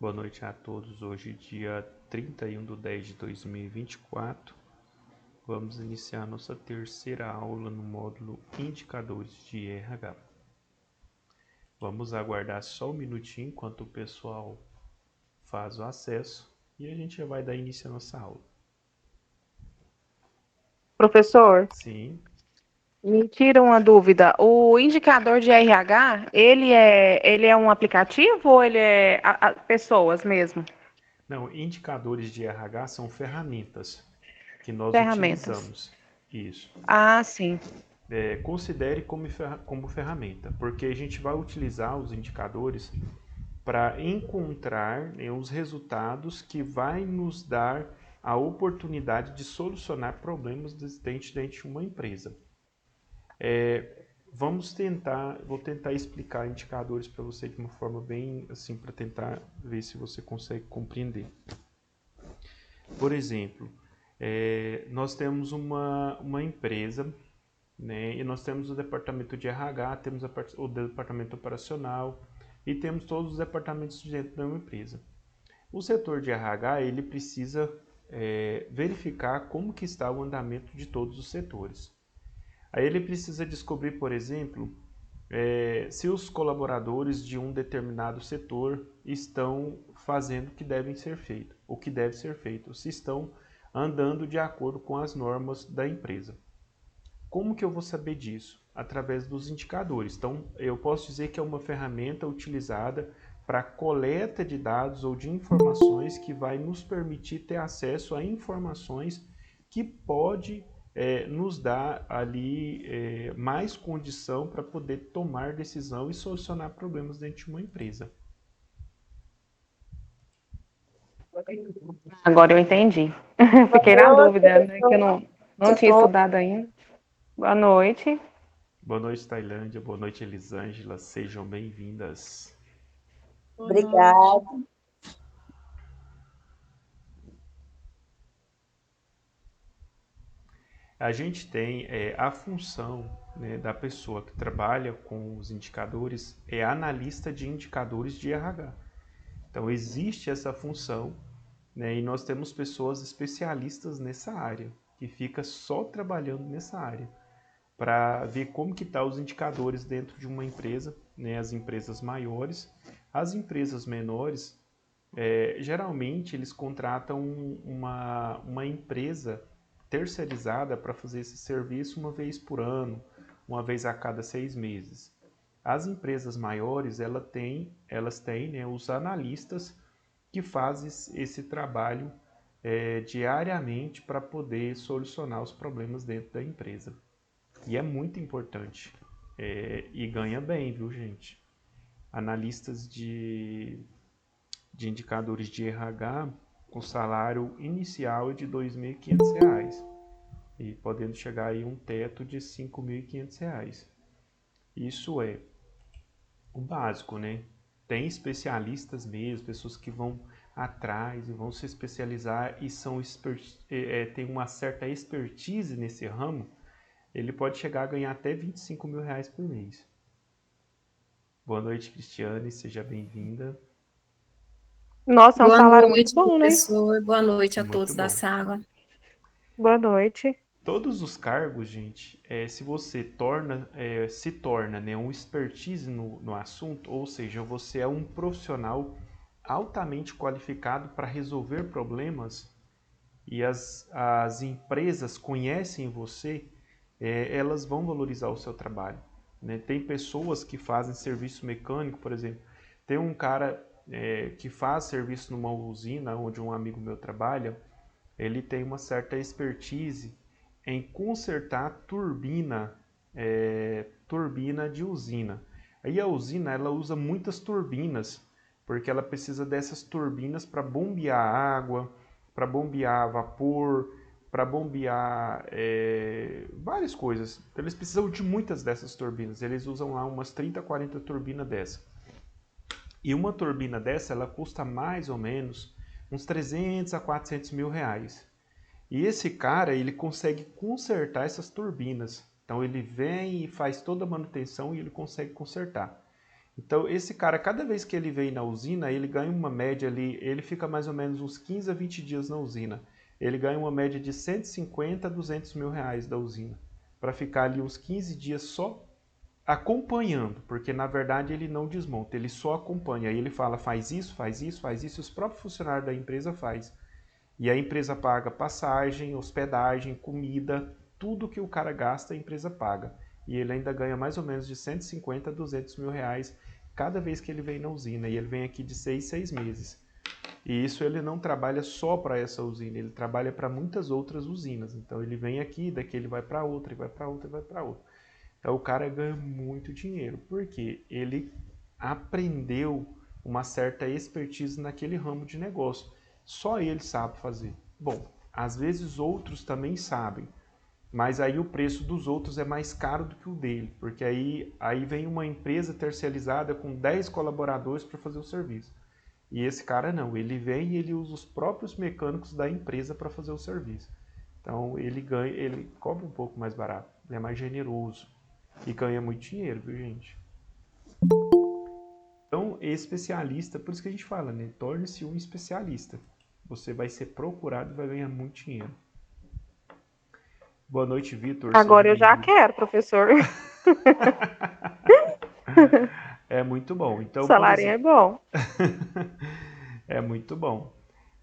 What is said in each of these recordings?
Boa noite a todos. Hoje, dia 31/10/2024, vamos iniciar nossa terceira aula no módulo Indicadores de RH. Vamos aguardar só um minutinho enquanto o pessoal faz o acesso e a gente já vai dar início à nossa aula. Professor, Sim. me tira uma dúvida. O indicador de RH, ele é um aplicativo ou ele é pessoas mesmo? Não, indicadores de RH são ferramentas que nós Ferramentas. utilizamos. Isso. Ah, sim. Considere como ferramenta, porque a gente vai utilizar os indicadores para encontrar, né, os resultados que vai nos dar a oportunidade de solucionar problemas existentes dentro de uma empresa. Vou tentar explicar indicadores para você de uma forma bem assim, para tentar ver se você consegue compreender. Por exemplo, nós temos uma empresa, né, e nós temos o departamento de RH, temos o departamento operacional e temos todos os departamentos dentro da uma empresa. O setor de RH ele precisa verificar como que está o andamento de todos os setores. Aí ele precisa descobrir, por exemplo, se os colaboradores de um determinado setor estão fazendo o que devem ser feito, o que deve ser feito, se estão andando de acordo com as normas da empresa. Como que eu vou saber disso? Através dos indicadores. Então, eu posso dizer que é uma ferramenta utilizada para coleta de dados ou de informações que vai nos permitir ter acesso a informações que pode nos dar ali mais condição para poder tomar decisão e solucionar problemas dentro de uma empresa. Agora eu entendi. Fiquei na dúvida, né? Que eu não tinha estudado ainda. Boa noite. Boa noite, Tailândia. Boa noite, Elisângela. Sejam bem-vindas. Obrigada. A gente tem a função, né, da pessoa que trabalha com os indicadores, é analista de indicadores de RH. Então, existe essa função, né, e nós temos pessoas especialistas nessa área, que fica só trabalhando nessa área, para ver como que estão os indicadores dentro de uma empresa, né, as empresas maiores. As empresas menores, geralmente eles contratam uma empresa terceirizada para fazer esse serviço uma vez por ano, uma vez a cada 6 meses. As empresas maiores, elas têm, né, os analistas que fazem esse trabalho diariamente para poder solucionar os problemas dentro da empresa. E é muito importante. E ganha bem, viu, gente? Analistas de indicadores de RH, o salário inicial é de R$ 2.500 e podendo chegar aí um teto de R$ 5.500. Isso é o básico, né? Tem especialistas mesmo, pessoas que vão atrás e vão se especializar e têm uma certa expertise nesse ramo. Ele pode chegar a ganhar até R$ 25.000 por mês. Boa noite, Cristiane, seja bem-vinda. Nossa, é um Boa salário muito noite, bom, né? professor. Boa noite a Muito todos da bom. sala. Boa noite. Todos os cargos, gente, se você se torna, né, um expertise no assunto, ou seja, você é um profissional altamente qualificado para resolver problemas e as empresas conhecem você, elas vão valorizar o seu trabalho, né? Tem pessoas que fazem serviço mecânico, por exemplo. Tem um cara que faz serviço numa usina onde um amigo meu trabalha. Ele tem uma certa expertise em consertar turbina de usina. Aí a usina ela usa muitas turbinas, porque ela precisa dessas turbinas para bombear água, para bombear vapor, para bombear várias coisas. Então, eles precisam de muitas dessas turbinas. Eles usam lá umas 30, 40 turbinas dessa. E uma turbina dessa ela custa mais ou menos uns 300 a 400 mil reais. E esse cara, ele consegue consertar essas turbinas. Então ele vem e faz toda a manutenção e ele consegue consertar. Então, esse cara, cada vez que ele vem na usina, ele ganha uma média ali, ele fica mais ou menos uns 15 a 20 dias na usina. Ele ganha uma média de 150 a 200 mil reais da usina, para ficar ali uns 15 dias só acompanhando, porque na verdade ele não desmonta, ele só acompanha. Aí ele fala, faz isso, faz isso, faz isso, e os próprios funcionários da empresa faz. E a empresa paga passagem, hospedagem, comida, tudo que o cara gasta a empresa paga. E ele ainda ganha mais ou menos de 150 a 200 mil reais cada vez que ele vem na usina. E ele vem aqui de 6 meses. E isso ele não trabalha só para essa usina, ele trabalha para muitas outras usinas. Então ele vem aqui, daqui ele vai para outra, e vai para outra, e vai para outra. Então o cara ganha muito dinheiro, porque ele aprendeu uma certa expertise naquele ramo de negócio. Só ele sabe fazer. Bom, às vezes outros também sabem, mas aí o preço dos outros é mais caro do que o dele, porque aí vem uma empresa terceirizada com 10 colaboradores para fazer o serviço. E esse cara não, ele vem e ele usa os próprios mecânicos da empresa para fazer o serviço. Então ele ganha, ele cobra um pouco mais barato, ele é mais generoso e ganha muito dinheiro, viu, gente? Então, especialista, por isso que a gente fala, né? Torne-se um especialista. Você vai ser procurado e vai ganhar muito dinheiro. Boa noite, Vitor. Agora eu já quero, professor. É muito bom. Então, o salário é bom. É muito bom.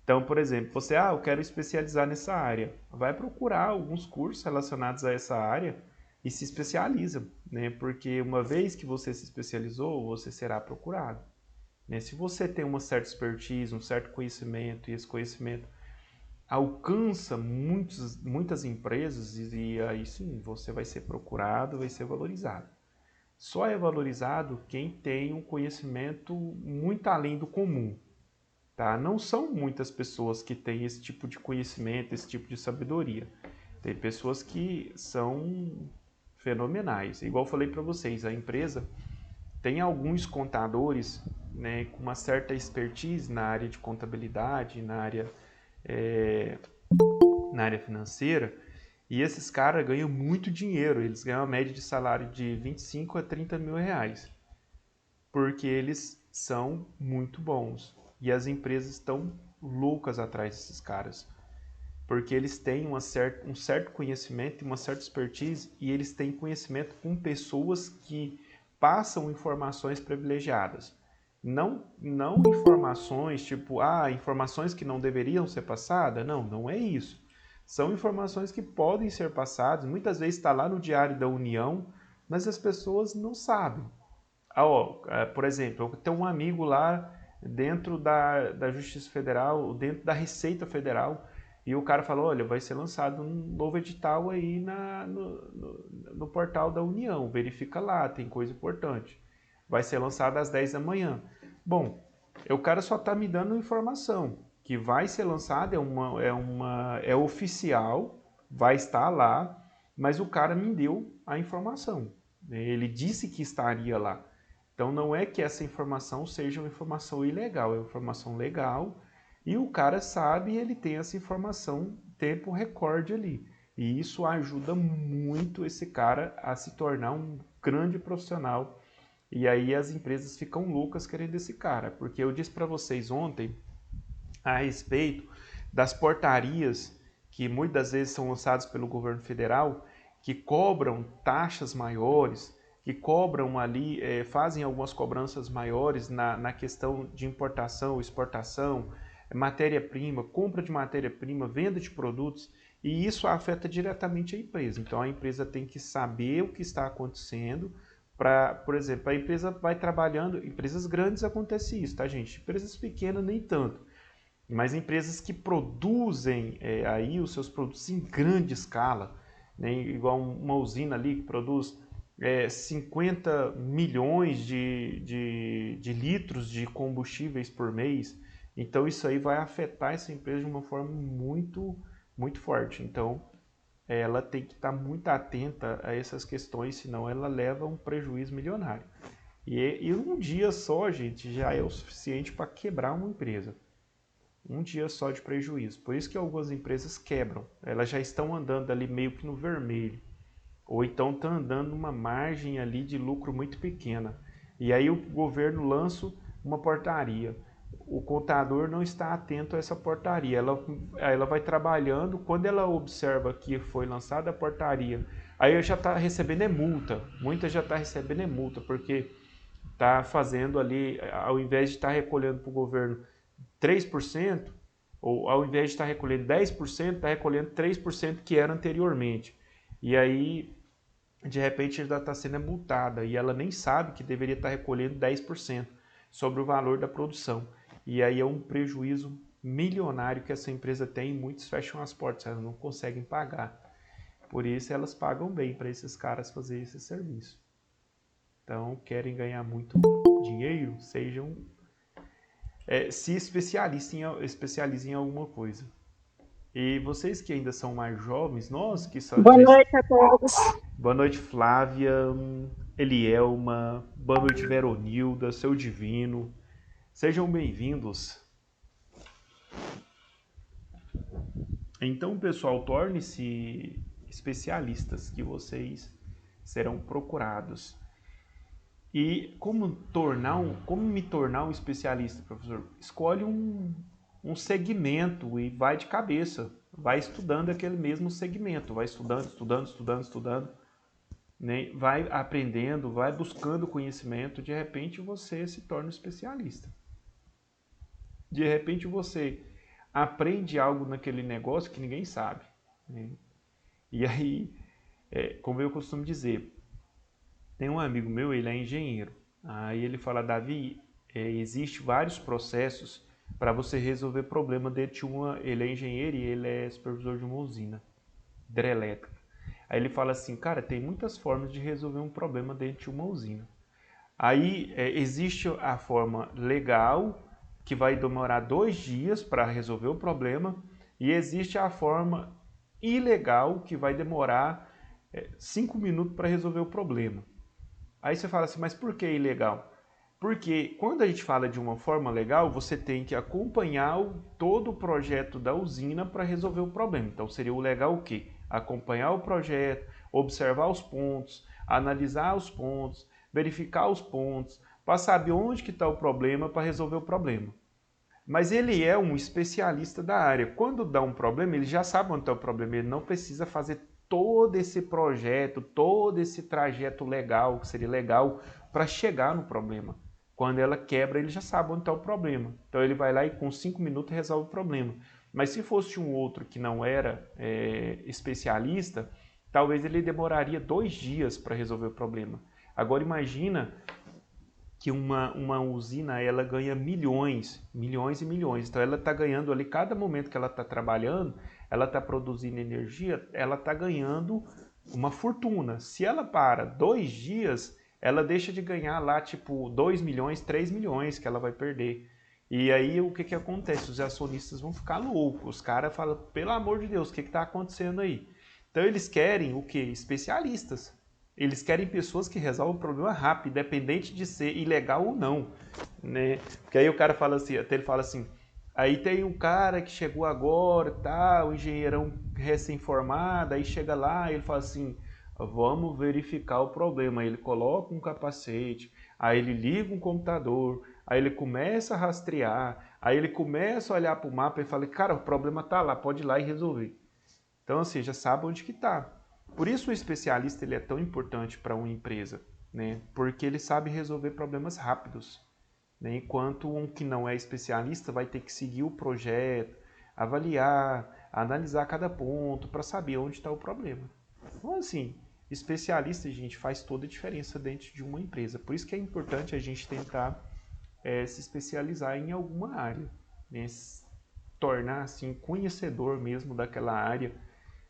Então, por exemplo, você, eu quero especializar nessa área. Vai procurar alguns cursos relacionados a essa área e se especializa, né? Porque uma vez que você se especializou, você será procurado, né? Se você tem uma certa expertise, um certo conhecimento, e esse conhecimento alcança muitas empresas, e aí sim, você vai ser procurado, vai ser valorizado. Só é valorizado quem tem um conhecimento muito além do comum. Tá? Não são muitas pessoas que têm esse tipo de conhecimento, esse tipo de sabedoria. Tem pessoas que são fenomenais. Igual eu falei para vocês, a empresa tem alguns contadores, né, com uma certa expertise na área de contabilidade, na área financeira, e esses caras ganham muito dinheiro. Eles ganham uma média de salário de 25 a 30 mil reais, porque eles são muito bons. E as empresas estão loucas atrás desses caras, porque eles têm um certo conhecimento e uma certa expertise, e eles têm conhecimento com pessoas que passam informações privilegiadas. Não informações tipo, informações que não deveriam ser passadas. Não é isso. São informações que podem ser passadas, muitas vezes está lá no Diário da União, mas as pessoas não sabem. Por exemplo, eu tenho um amigo lá dentro da Justiça Federal, dentro da Receita Federal, e o cara falou, olha, vai ser lançado um novo edital aí no portal da União, verifica lá, tem coisa importante. Vai ser lançado às 10 da manhã. Bom, o cara só está me dando informação, que vai ser lançado, é oficial, vai estar lá, mas o cara me deu a informação. Ele disse que estaria lá. Então não é que essa informação seja uma informação ilegal, é uma informação legal, e o cara sabe e ele tem essa informação tempo recorde ali. E isso ajuda muito esse cara a se tornar um grande profissional. E aí as empresas ficam loucas querendo esse cara, porque eu disse para vocês ontem a respeito das portarias que muitas vezes são lançadas pelo governo federal, que cobram taxas maiores, que cobram ali, fazem algumas cobranças maiores na questão de importação, exportação, matéria-prima, compra de matéria-prima, venda de produtos, e isso afeta diretamente a empresa. Então a empresa tem que saber o que está acontecendo. Por exemplo, a empresa vai trabalhando, empresas grandes acontece isso, tá, gente? Empresas pequenas nem tanto, mas empresas que produzem aí os seus produtos em grande escala, né? Igual uma usina ali que produz 50 milhões de litros de combustíveis por mês. Então isso aí vai afetar essa empresa de uma forma muito, muito forte. Então ela tem que estar muito atenta a essas questões, senão ela leva um prejuízo milionário. E um dia só, gente, já é o suficiente para quebrar uma empresa. Um dia só de prejuízo. Por isso que algumas empresas quebram. Elas já estão andando ali meio que no vermelho. Ou então estão andando numa margem ali de lucro muito pequena. E aí o governo lança uma portaria. O contador não está atento a essa portaria. Ela vai trabalhando, quando ela observa que foi lançada a portaria, aí já está recebendo multa. Muita já está recebendo multa, porque está fazendo ali, ao invés de estar recolhendo para o governo 3%, ou ao invés de estar recolhendo 10%, está recolhendo 3% que era anteriormente. E aí, de repente, ela está sendo multada e ela nem sabe que deveria estar recolhendo 10% sobre o valor da produção. E aí é um prejuízo milionário que essa empresa tem e muitos fecham as portas, elas não conseguem pagar. Por isso elas pagam bem para esses caras fazer esse serviço. Então, querem ganhar muito dinheiro, se especializem em alguma coisa. E vocês que ainda são mais jovens, nós que só... Boa noite a todos. Boa noite, Flávia, Elielma, boa noite, Veronilda, seu Divino. Sejam bem-vindos. Então, pessoal, torne-se especialistas, que vocês serão procurados. E como me tornar um especialista, professor? Escolhe um segmento e vai de cabeça. Vai estudando aquele mesmo segmento. Vai estudando. Né? Vai aprendendo, vai buscando conhecimento. De repente você se torna um especialista. De repente você aprende algo naquele negócio que ninguém sabe. Né? E aí, como eu costumo dizer, tem um amigo meu, ele é engenheiro. Aí ele fala, Davi, existe vários processos para você resolver problema dentro de uma... Ele é engenheiro e ele é supervisor de uma usina hidrelétrica. Aí ele fala assim, cara, tem muitas formas de resolver um problema dentro de uma usina. Aí existe a forma legal, que vai demorar 2 dias para resolver o problema, e existe a forma ilegal, que vai demorar 5 minutos para resolver o problema. Aí você fala assim, mas por que ilegal? Porque quando a gente fala de uma forma legal, você tem que acompanhar todo o projeto da usina para resolver o problema. Então seria o legal o quê? Acompanhar o projeto, observar os pontos, analisar os pontos, verificar os pontos, para saber onde que está o problema para resolver o problema. Mas ele é um especialista da área. Quando dá um problema, ele já sabe onde está o problema, ele não precisa fazer todo esse projeto, todo esse trajeto legal, que seria legal, para chegar no problema. Quando ela quebra, ele já sabe onde está o problema. Então ele vai lá e com 5 minutos resolve o problema. Mas se fosse um outro que não era especialista, talvez ele demoraria 2 dias para resolver o problema. Agora imagina que uma usina ela ganha milhões e milhões. Então ela está ganhando ali, cada momento que ela está trabalhando, ela está produzindo energia, ela está ganhando uma fortuna. Se ela para 2 dias, ela deixa de ganhar lá tipo 2 milhões, 3 milhões que ela vai perder. E aí o que acontece? Os acionistas vão ficar loucos. Os caras falam, pelo amor de Deus, o que está acontecendo aí? Então eles querem o quê? Especialistas. Eles querem pessoas que resolvam o problema rápido, independente de ser ilegal ou não, né? Porque aí o cara fala assim, até ele fala assim, aí tem um cara que chegou agora, tá, o engenheirão recém-formado, aí chega lá e ele fala assim, vamos verificar o problema. Aí ele coloca um capacete, aí ele liga um computador, aí ele começa a rastrear, aí ele começa a olhar para o mapa e fala, cara, o problema tá lá, pode ir lá e resolver. Então, assim, já sabe onde que tá. Por isso o especialista ele é tão importante para uma empresa, né? Porque ele sabe resolver problemas rápidos, né? Enquanto um que não é especialista vai ter que seguir o projeto, avaliar, analisar cada ponto para saber onde está o problema. Então, assim, especialista, gente, faz toda a diferença dentro de uma empresa. Por isso que é importante a gente tentar se especializar em alguma área, né? Tornar assim conhecedor mesmo daquela área.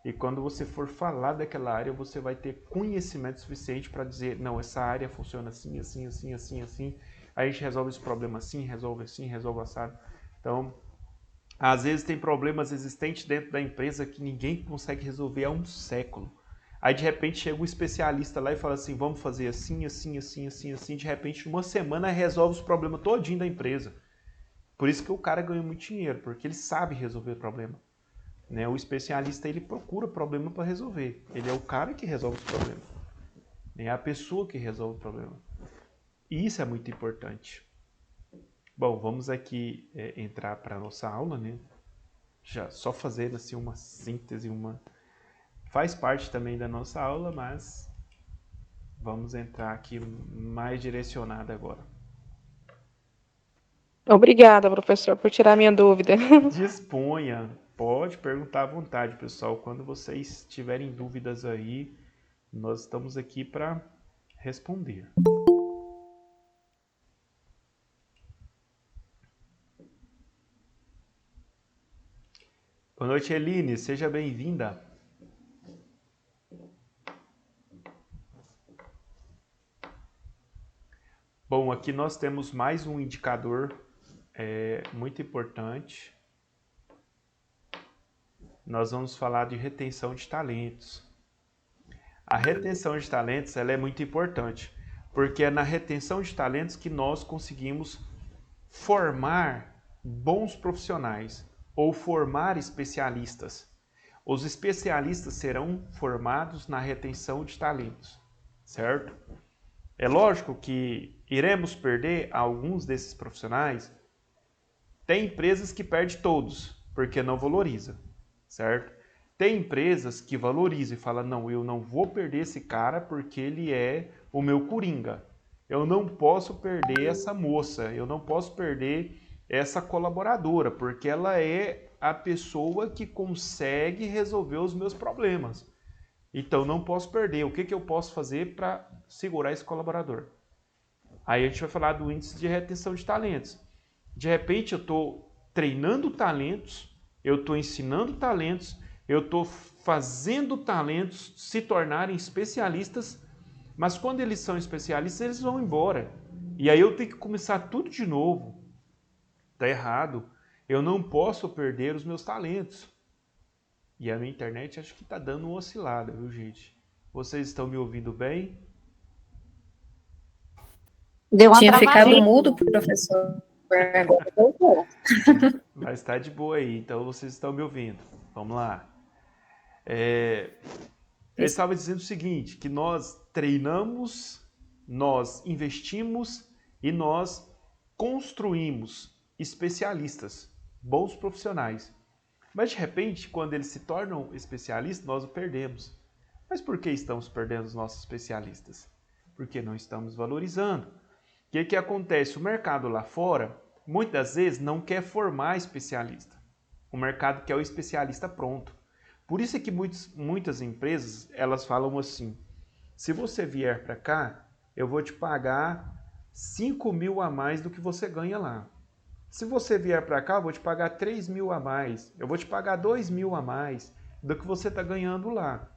E quando você for falar daquela área, você vai ter conhecimento suficiente para dizer, não, essa área funciona assim, assim, assim, assim, assim. Aí a gente resolve esse problema assim, resolve assado. Então, às vezes tem problemas existentes dentro da empresa que ninguém consegue resolver há um século. Aí de repente chega um especialista lá e fala assim, vamos fazer assim, assim, assim, assim, assim. De repente, numa semana resolve os problemas todinho da empresa. Por isso que o cara ganha muito dinheiro, porque ele sabe resolver o problema. Né? O especialista ele procura problema para resolver. Ele é o cara que resolve os problemas. É a pessoa que resolve o problema. E isso é muito importante. Bom, vamos aqui entrar para a nossa aula, né? Já só fazendo assim uma síntese, faz parte também da nossa aula, mas vamos entrar aqui mais direcionado agora. Obrigada, professor, por tirar minha dúvida. Disponha, pode perguntar à vontade, pessoal. Quando vocês tiverem dúvidas aí, nós estamos aqui para responder. Boa noite, Eline. Seja bem-vinda. Bom, aqui nós temos mais um indicador muito importante. Nós vamos falar de retenção de talentos. A retenção de talentos ela é muito importante, porque é na retenção de talentos que nós conseguimos formar bons profissionais ou formar especialistas. Os especialistas serão formados na retenção de talentos, certo? É lógico que iremos perder alguns desses profissionais. Tem empresas que perdem todos, porque não valoriza, certo? Tem empresas que valorizam e falam, não, eu não vou perder esse cara porque ele é o meu coringa. Eu não posso perder essa moça, eu não posso perder essa colaboradora, porque ela é a pessoa que consegue resolver os meus problemas. Então não posso perder. O que eu posso fazer para segurar esse colaborador? Aí a gente vai falar do índice de retenção de talentos. De repente eu estou treinando talentos, eu estou ensinando talentos, eu estou fazendo talentos se tornarem especialistas, mas quando eles são especialistas, eles vão embora. E aí eu tenho que começar tudo de novo. Está errado. Eu não posso perder os meus talentos. E a minha internet acho que está dando uma oscilada, viu, gente? Vocês estão me ouvindo bem? Deu uma Tinha ficado mudo, professor. Agora voltou. Mas está de boa aí, então vocês estão me ouvindo. Vamos lá. Eu estava dizendo o seguinte, que nós treinamos, nós investimos e nós construímos especialistas, bons profissionais. Mas de repente, quando eles se tornam especialistas, nós o perdemos. Mas por que estamos perdendo os nossos especialistas? Porque não estamos valorizando. O que acontece? O mercado lá fora, muitas vezes, não quer formar especialista. O mercado quer o especialista pronto. Por isso é que muitas empresas, elas falam assim, se você vier para cá, eu vou te pagar 5 mil a mais do que você ganha lá. Se você vier para cá, eu vou te pagar 3 mil a mais. Eu vou te pagar 2 mil a mais do que você está ganhando lá.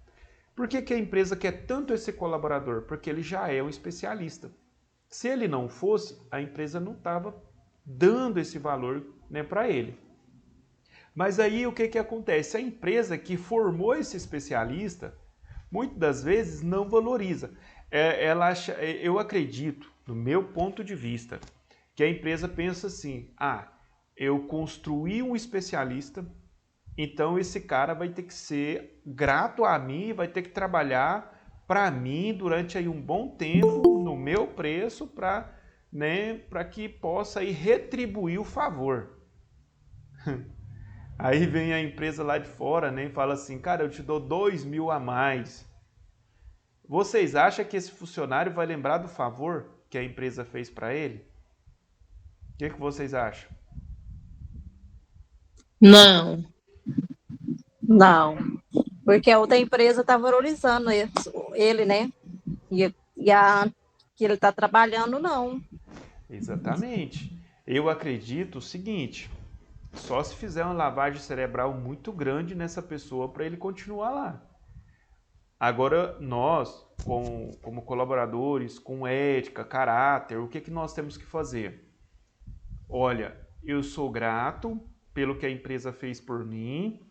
Por que a empresa quer tanto esse colaborador? Porque ele já é um especialista. Se ele não fosse, a empresa não estava dando esse valor, né, para ele. Mas aí o que acontece? A empresa que formou esse especialista, muitas das vezes não valoriza. Ela acha, eu acredito, no meu ponto de vista, que a empresa pensa assim, eu construí um especialista, então esse cara vai ter que ser grato a mim, vai ter que trabalhar para mim durante aí um bom tempo, no meu preço, para que possa aí retribuir o favor. Aí vem a empresa lá de fora, né, e fala assim, cara, eu te dou 2 mil a mais. Vocês acham que esse funcionário vai lembrar do favor que a empresa fez para ele? O que vocês acham? Não. Não. Porque a outra empresa está valorizando ele, né? E a que ele está trabalhando, não. Exatamente. Eu acredito o seguinte, só se fizer uma lavagem cerebral muito grande nessa pessoa para ele continuar lá. Agora, nós, como colaboradores, com ética, caráter, o que nós temos que fazer? Olha, eu sou grato pelo que a empresa fez por mim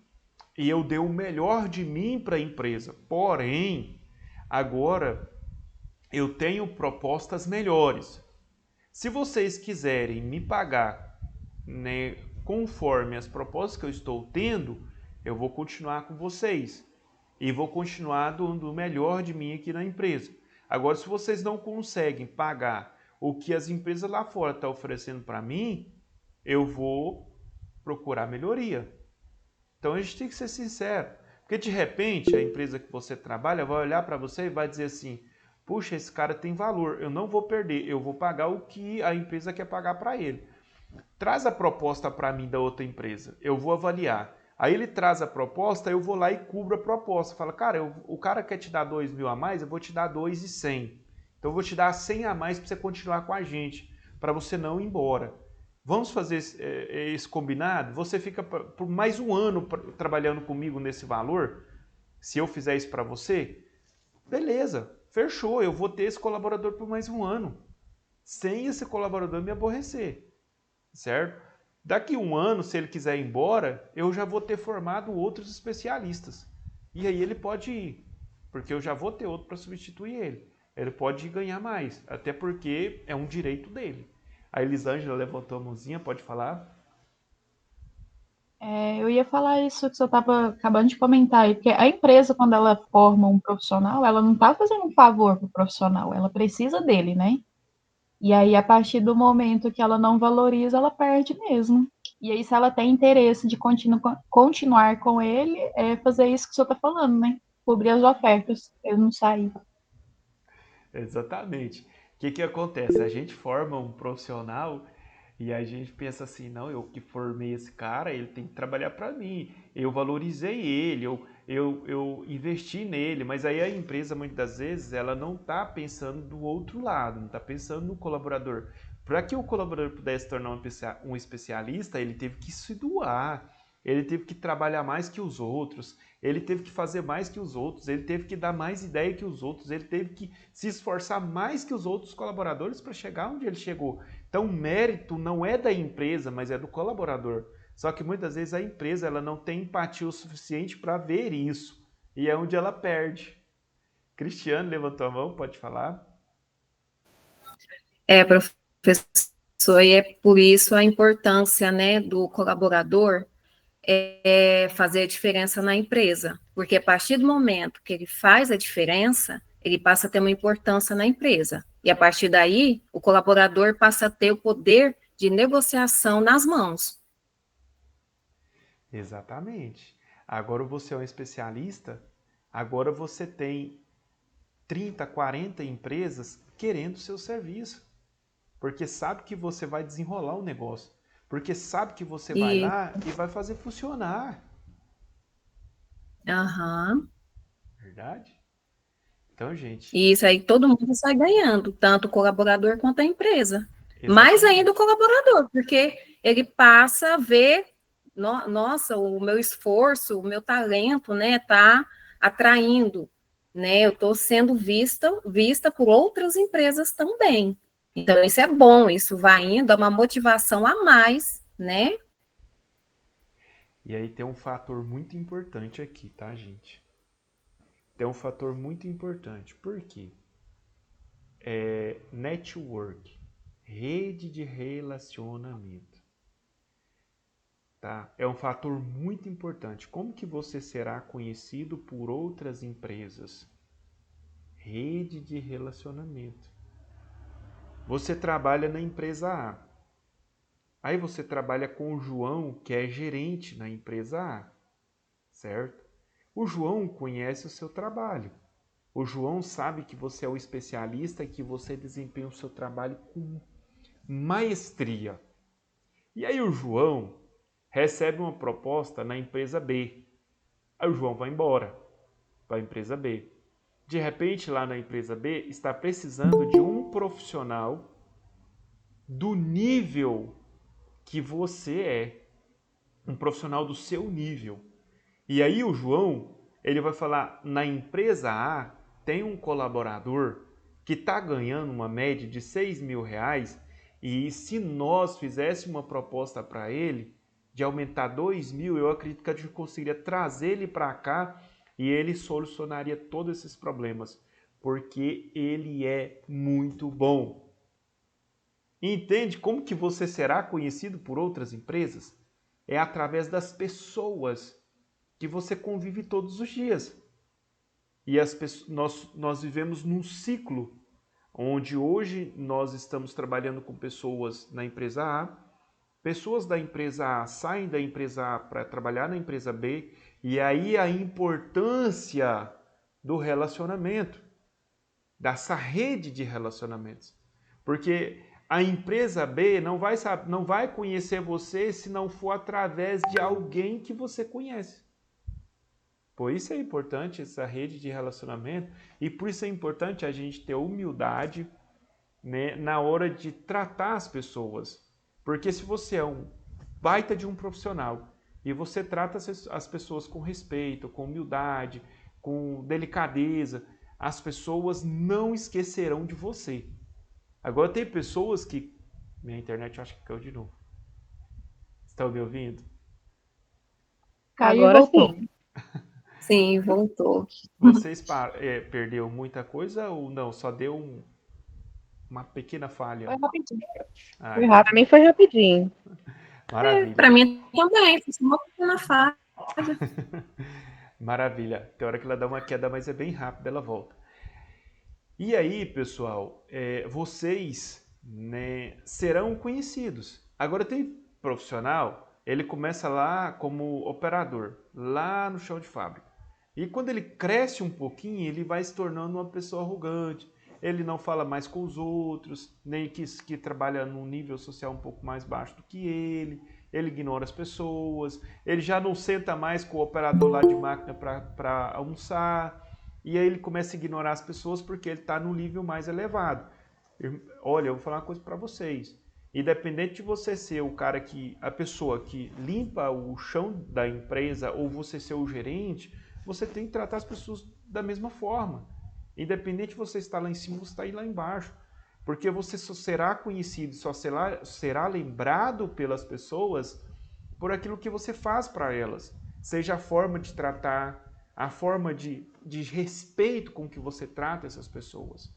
e eu dei o melhor de mim para a empresa. Porém, agora eu tenho propostas melhores. Se vocês quiserem me pagar, né, conforme as propostas que eu estou tendo, eu vou continuar com vocês e vou continuar dando o melhor de mim aqui na empresa. Agora, se vocês não conseguem pagar o que as empresas lá fora estão oferecendo para mim, eu vou procurar melhoria. Então a gente tem que ser sincero. Porque de repente a empresa que você trabalha vai olhar para você e vai dizer assim: puxa, esse cara tem valor, eu não vou perder, eu vou pagar o que a empresa quer pagar para ele. Traz a proposta para mim da outra empresa, eu vou avaliar. Aí ele traz a proposta, eu vou lá e cubro a proposta. Fala, cara, o cara quer te dar 2.000 a mais, eu vou te dar 2.100. Então eu vou te dar 100 a mais para você continuar com a gente, para você não ir embora. Vamos fazer esse combinado? Você fica por mais um ano trabalhando comigo nesse valor? Se eu fizer isso para você? Beleza, fechou. Eu vou ter esse colaborador por mais um ano. Sem esse colaborador me aborrecer. Certo? Daqui um ano, se ele quiser ir embora, eu já vou ter formado outros especialistas. E aí ele pode ir, porque eu já vou ter outro para substituir ele. Ele pode ganhar mais, até porque é um direito dele. A Elisângela levantou a mãozinha, pode falar? Eu ia falar isso que você estava acabando de comentar aí, porque a empresa, quando ela forma um profissional, ela não está fazendo um favor para o profissional, ela precisa dele, né? E aí, a partir do momento que ela não valoriza, ela perde mesmo. E aí, se ela tem interesse de continuar com ele, é fazer isso que o senhor está falando, né? Cobrir as ofertas, ele não sair. Exatamente. O que acontece? A gente forma um profissional e a gente pensa assim, não, eu que formei esse cara, ele tem que trabalhar para mim. Eu valorizei ele, eu investi nele, mas aí a empresa, muitas das vezes, ela não está pensando do outro lado, não está pensando no colaborador. Para que o colaborador pudesse se tornar um especialista, ele teve que se doar, ele teve que trabalhar mais que os outros, ele teve que fazer mais que os outros, ele teve que dar mais ideia que os outros, ele teve que se esforçar mais que os outros colaboradores para chegar onde ele chegou. Então, o mérito não é da empresa, mas é do colaborador. Só que muitas vezes a empresa ela não tem empatia o suficiente para ver isso. E é onde ela perde. Cristiano levantou a mão, pode falar? Professor, e é por isso a importância, né, do colaborador fazer a diferença na empresa, porque a partir do momento que ele faz a diferença, ele passa a ter uma importância na empresa, e a partir daí, o colaborador passa a ter o poder de negociação nas mãos. Exatamente. Agora você é um especialista, agora você tem 30, 40 empresas querendo seu serviço, porque sabe que você vai desenrolar o negócio, porque sabe que você vai E, lá e vai fazer funcionar. aham, Verdade? Então, gente, e isso aí todo mundo sai ganhando, tanto o colaborador quanto a empresa. Mais ainda o exatamente. colaborador, porque ele passa a ver, nossa, o meu esforço, o meu talento, né, tá atraindo, né, eu estou sendo vista por outras empresas também. Então, isso é bom, isso vai indo, é uma motivação a mais, né? E aí tem um fator muito importante aqui, tá, gente? Tem um fator muito importante. Por quê? Network, rede de relacionamento, tá? É um fator muito importante. Como que você será conhecido por outras empresas? Rede de relacionamento. Você trabalha na empresa A. Aí você trabalha com o João, que é gerente na empresa A, certo? O João conhece o seu trabalho. O João sabe que você é o especialista e que você desempenha o seu trabalho com maestria. E aí o João recebe uma proposta na empresa B. Aí o João vai embora para a empresa B. De repente, lá na empresa B, está precisando de um profissional do nível que você é. Um profissional do seu nível. E aí o João, ele vai falar, na empresa A tem um colaborador que está ganhando uma média de 6.000 reais e se nós fizéssemos uma proposta para ele de aumentar 2.000, eu acredito que a gente conseguiria trazer ele para cá e ele solucionaria todos esses problemas, porque ele é muito bom. Entende como que você será conhecido por outras empresas? É através das pessoas que você convive todos os dias. E nós vivemos num ciclo onde hoje nós estamos trabalhando com pessoas na empresa A, pessoas da empresa A saem da empresa A para trabalhar na empresa B, e aí a importância do relacionamento, dessa rede de relacionamentos. Porque a empresa B não vai conhecer você se não for através de alguém que você conhece. Por isso é importante essa rede de relacionamento e por isso é importante a gente ter humildade, né, na hora de tratar as pessoas. Porque se você é um baita de um profissional e você trata as pessoas com respeito, com humildade, com delicadeza, as pessoas não esquecerão de você. Agora tem pessoas que... Minha internet eu acho que caiu de novo. Estão me ouvindo? Caiu e Agora voltou. sim. Sim, voltou. Vocês perdeu muita coisa ou não? Só deu uma pequena falha? Foi rapidinho. Ah, Foi então Pra tá. mim foi rapidinho. Maravilha. Para mim também, foi uma pequena falha. Maravilha. Tem hora que ela dá uma queda, mas é bem rápida, ela volta. E aí, pessoal, vocês, né, serão conhecidos. Agora tem profissional, ele começa lá como operador, lá no chão de fábrica. E quando ele cresce um pouquinho, ele vai se tornando uma pessoa arrogante. Ele não fala mais com os outros, nem que trabalha num nível social um pouco mais baixo do que ele. Ele ignora as pessoas. Ele já não senta mais com o operador lá de máquina para almoçar. E aí ele começa a ignorar as pessoas porque ele está no nível mais elevado. Olha, eu vou falar uma coisa para vocês. Independente de você ser o cara a pessoa que limpa o chão da empresa ou você ser o gerente, você tem que tratar as pessoas da mesma forma. Independente de você estar lá em cima ou você estar lá embaixo. Porque você só será conhecido, será lembrado pelas pessoas por aquilo que você faz para elas. Seja a forma de tratar, a forma de respeito com que você trata essas pessoas.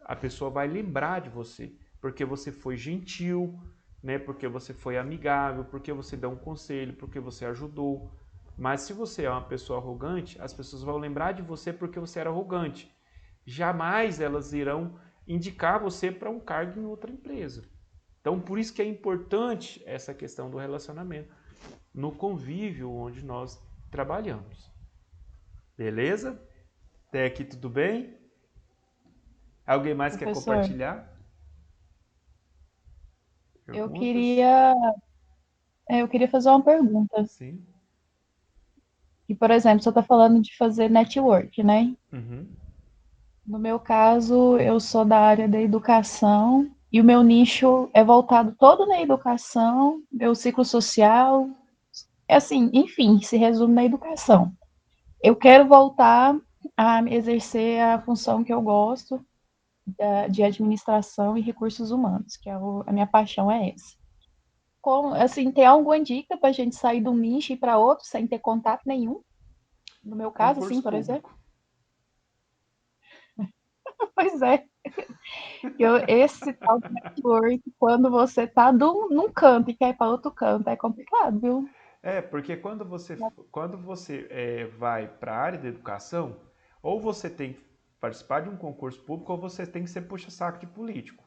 A pessoa vai lembrar de você, porque você foi gentil, né? Porque você foi amigável, porque você deu um conselho, porque você ajudou. Mas se você é uma pessoa arrogante, as pessoas vão lembrar de você porque você era arrogante. Jamais elas irão indicar você para um cargo em outra empresa. Então, por isso que é importante essa questão do relacionamento no convívio onde nós trabalhamos. Beleza? Até aqui tudo bem? Alguém mais quer Professor, compartilhar? eu Perguntas? queria, eu queria fazer uma pergunta. Sim. E, por exemplo, você está falando de fazer network, né? Uhum. No meu caso, eu sou da área da educação e o meu nicho é voltado todo na educação, meu ciclo social, é assim, enfim, se resume na educação. Eu quero voltar a exercer a função que eu gosto, de administração e recursos humanos, que a minha paixão é essa. Como, assim, tem alguma dica para a gente sair de um nicho e ir para outro sem ter contato nenhum? No meu caso, assim, Concurso por exemplo? público. Pois é. Esse tal de network, quando você está num canto e quer ir para outro canto, é complicado, viu? Porque quando você vai para a área da educação, ou você tem que participar de um concurso público, ou você tem que ser puxa-saco de político.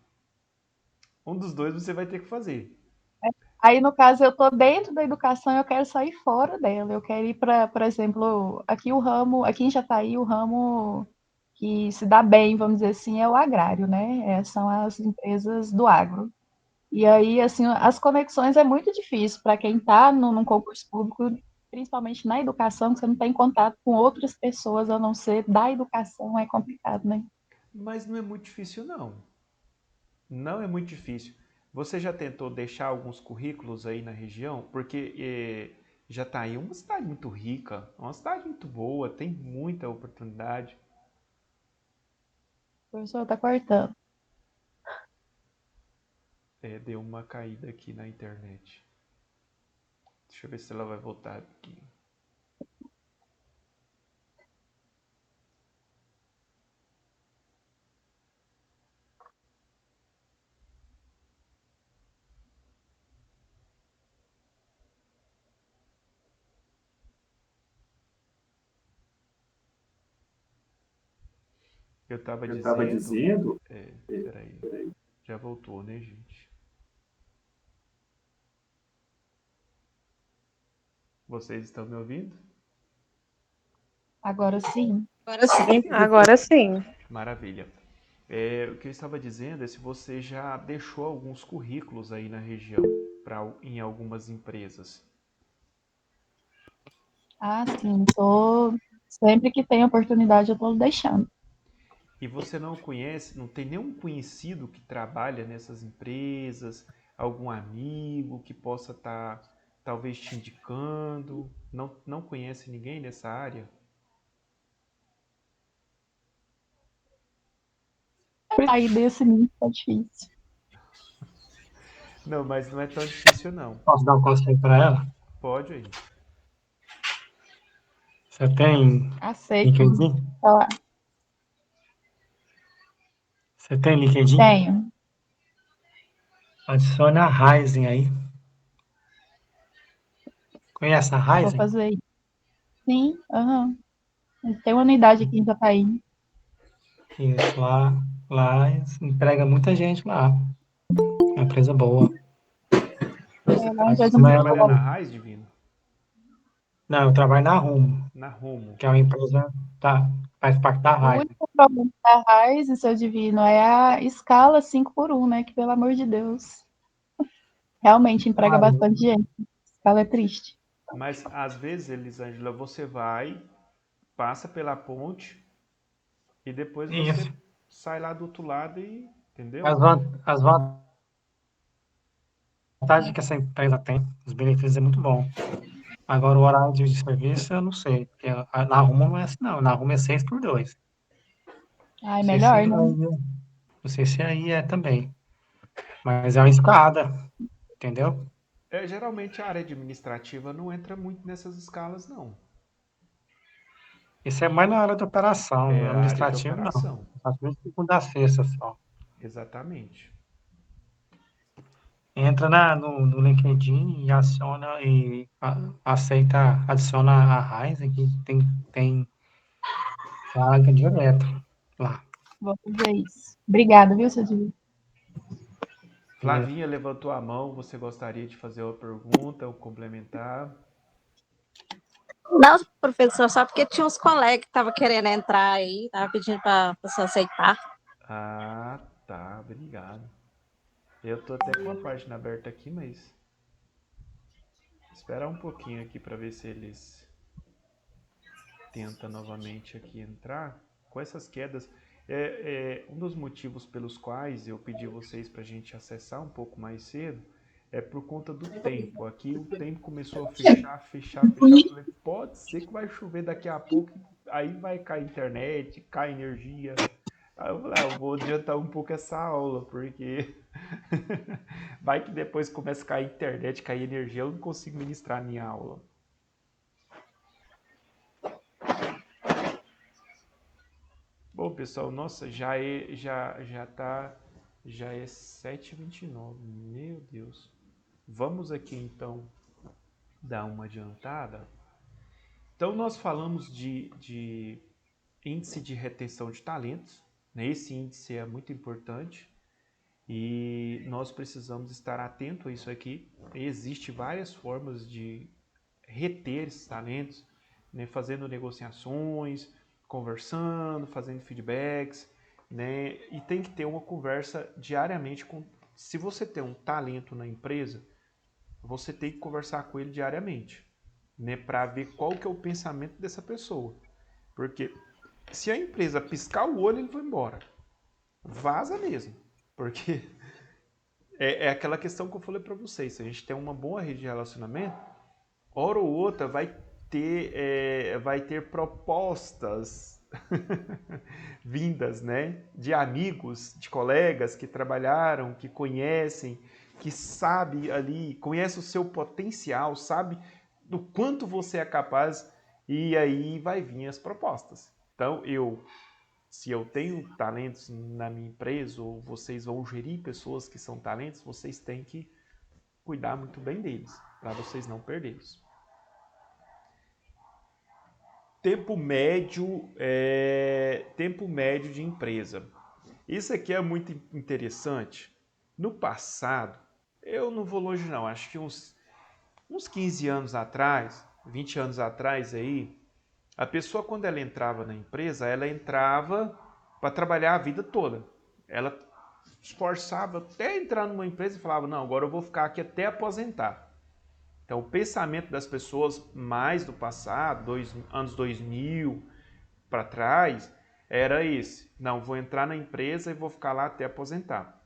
Um dos dois você vai ter que fazer. Aí, no caso, eu estou dentro da educação, eu quero sair fora dela. Eu quero ir para, por exemplo, aqui o ramo, aqui em Jataí, o ramo que se dá bem, vamos dizer assim, é o agrário, né? São as empresas do agro. E aí, assim, as conexões é muito difícil para quem está num concurso público, principalmente na educação, que você não tem contato com outras pessoas, a não ser da educação, é complicado, né? Mas não é muito difícil, não. Não é muito difícil. Você já tentou deixar alguns currículos aí na região? Porque Jataí é uma cidade muito rica, é uma cidade muito boa, tem muita oportunidade. O professor está cortando. Deu uma caída aqui na internet. Deixa eu ver se ela vai voltar aqui. Eu estava Eu estava dizendo. dizendo. Peraí. Já voltou, né, gente? Vocês estão me ouvindo? Agora sim. Agora sim. Agora sim. Maravilha. O que eu estava dizendo é se você já deixou alguns currículos aí na região, em algumas empresas. Ah, sim. Sempre que tem oportunidade, eu estou deixando. E você não conhece, não tem nenhum conhecido que trabalha nessas empresas, algum amigo que possa estar talvez te indicando? Não conhece ninguém nessa área? Sair desse nível é difícil. Não, mas não é tão difícil não. Posso dar um conselho para ela? Pode aí. Você tem Aceito LinkedIn? falar. Você tem LinkedIn? Tenho. Adicione a Ryzen aí. Conhece a Vou Ryzen? fazer isso. Sim, aham. Tem uma unidade aqui em Itapaí. Isso, lá emprega muita gente lá. É uma empresa boa. Você, É tra- uma empresa você muito trabalha Adicione na boa. Raiz, Divino? Não, eu trabalho na Rumo, Na Rumo. que é uma empresa, tá, faz parte da O Ryzen. único problema da Raiz e seu Divino é a escala 5x1, né? Que, pelo amor de Deus, realmente emprega bastante gente. A escala é triste. Mas às vezes, Elisângela, você vai, passa pela ponte e depois você Isso. sai lá do outro lado e, As, entendeu? van- as vantagens que essa empresa tem, os benefícios é muito bom. Agora, o horário de serviço, eu não sei. Porque na Rumo não é assim, não. Na Rumo é 6x2. Ai, Não sei se melhor, aí, né? não sei se aí é também. Mas é uma escada, entendeu? Geralmente a área administrativa não entra muito nessas escalas, não. Isso é mais na área de operação, É a área de administrativo não. operação. Administrativo é segunda a sexta só. Exatamente. Entra no LinkedIn e aceita, adiciona a Ryzen, que tem vaga direto lá. Vou fazer isso. Obrigada, viu, seu Divino? Flavinha levantou a mão. Você gostaria de fazer uma pergunta ou complementar? Não, professor, só porque tinha uns colegas que estavam querendo entrar aí, estavam pedindo para você aceitar. Ah, tá. Obrigado. Eu tô até com a página aberta aqui, mas esperar um pouquinho aqui para ver se eles tentam novamente aqui entrar. Com essas quedas, um dos motivos pelos quais eu pedi vocês para a gente acessar um pouco mais cedo é por conta do tempo. Aqui o tempo começou a fechar. Eu falei, pode ser que vai chover daqui a pouco, aí vai cair internet, cai energia. Aí eu falei, eu vou adiantar um pouco essa aula, porque vai que depois começa a cair internet, cair energia, eu não consigo ministrar a minha aula. Bom, pessoal, nossa, já é 7h29, meu Deus. Vamos aqui então dar uma adiantada. Então nós falamos de índice de retenção de talentos, né? Esse índice é muito importante e nós precisamos estar atento a isso aqui. Existem várias formas de reter esses talentos, né, fazendo negociações, conversando, fazendo feedbacks, né, e tem que ter uma conversa diariamente com. Se você tem um talento na empresa, você tem que conversar com ele diariamente, né, para ver qual que é o pensamento dessa pessoa, porque se a empresa piscar o olho, ele vai embora, vaza mesmo, porque é aquela questão que eu falei para vocês. Se a gente tem uma boa rede de relacionamento, hora ou outra vai ter propostas vindas, né, de amigos, de colegas que trabalharam, que conhecem, que sabe ali, conhece o seu potencial, sabe do quanto você é capaz, e aí vai vir as propostas. Então, se eu tenho talentos na minha empresa, ou vocês vão gerir pessoas que são talentos, vocês têm que cuidar muito bem deles, para vocês não perdê-los. tempo médio de empresa. Isso aqui é muito interessante. No passado, eu não vou longe não, acho que uns 15 anos atrás, 20 anos atrás aí, a pessoa quando ela entrava na empresa, ela entrava para trabalhar a vida toda. Ela esforçava até entrar numa empresa e falava, não, agora eu vou ficar aqui até aposentar. Então, o pensamento das pessoas mais do passado, anos 2000 para trás, era esse. Não, vou entrar na empresa e vou ficar lá até aposentar.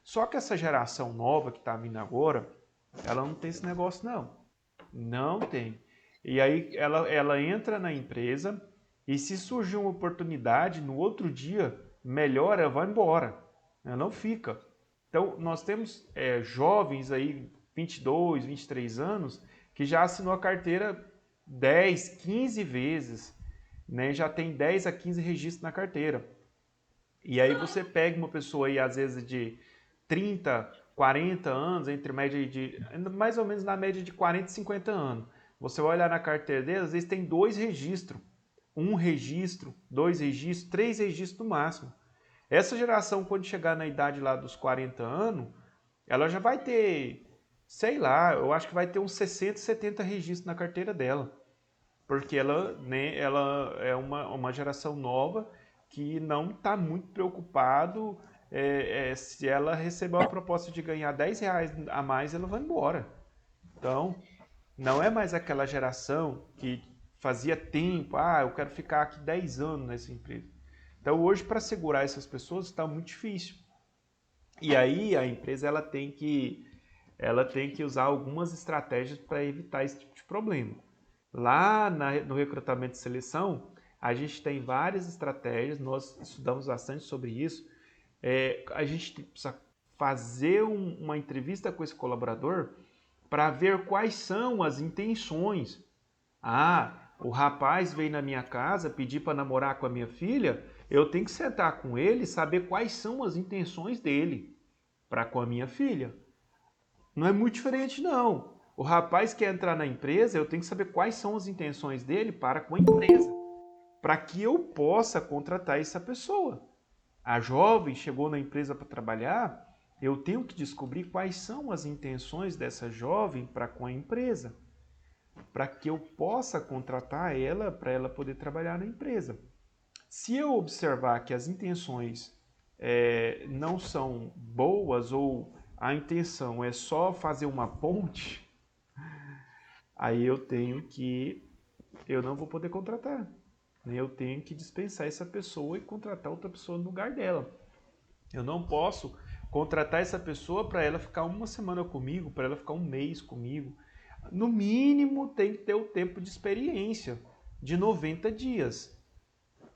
Só que essa geração nova que está vindo agora, ela não tem esse negócio, não. Não tem. E aí ela entra na empresa e se surgir uma oportunidade, no outro dia, melhor, ela vai embora. Ela não fica. Então, nós temos jovens aí, 22, 23 anos, que já assinou a carteira 10, 15 vezes, né? Já tem 10 a 15 registros na carteira. E aí você pega uma pessoa aí, às vezes, de 30, 40 anos, entre média de mais ou menos na média de 40 e 50 anos. Você vai olhar na carteira dele, às vezes tem 2 registros. 1 registro, 2 registros, 3 registros no máximo. Essa geração, quando chegar na idade lá dos 40 anos, ela já vai ter, sei lá, eu acho que vai ter uns 60, 70 registros na carteira dela. Porque ela, né, ela é uma geração nova que não está muito preocupado se ela receber uma proposta de ganhar R$10 a mais, ela vai embora. Então, não é mais aquela geração que fazia tempo, eu quero ficar aqui 10 anos nessa empresa. Então, hoje, para segurar essas pessoas, está muito difícil. E aí, a empresa ela tem que usar algumas estratégias para evitar esse tipo de problema. Lá no recrutamento e seleção, a gente tem várias estratégias, nós estudamos bastante sobre isso. A gente precisa fazer uma entrevista com esse colaborador para ver quais são as intenções. O rapaz veio na minha casa pedir para namorar com a minha filha, eu tenho que sentar com ele e saber quais são as intenções dele para com a minha filha. Não é muito diferente, não. O rapaz quer entrar na empresa, eu tenho que saber quais são as intenções dele para com a empresa, para que eu possa contratar essa pessoa. A jovem chegou na empresa para trabalhar, eu tenho que descobrir quais são as intenções dessa jovem para com a empresa, para que eu possa contratar ela para ela poder trabalhar na empresa. Se eu observar que as intenções não são boas ou a intenção é só fazer uma ponte, aí eu não vou poder contratar. Eu tenho que dispensar essa pessoa e contratar outra pessoa no lugar dela. Eu não posso contratar essa pessoa para ela ficar uma semana comigo, para ela ficar um mês comigo. No mínimo tem que ter o tempo de experiência de 90 dias.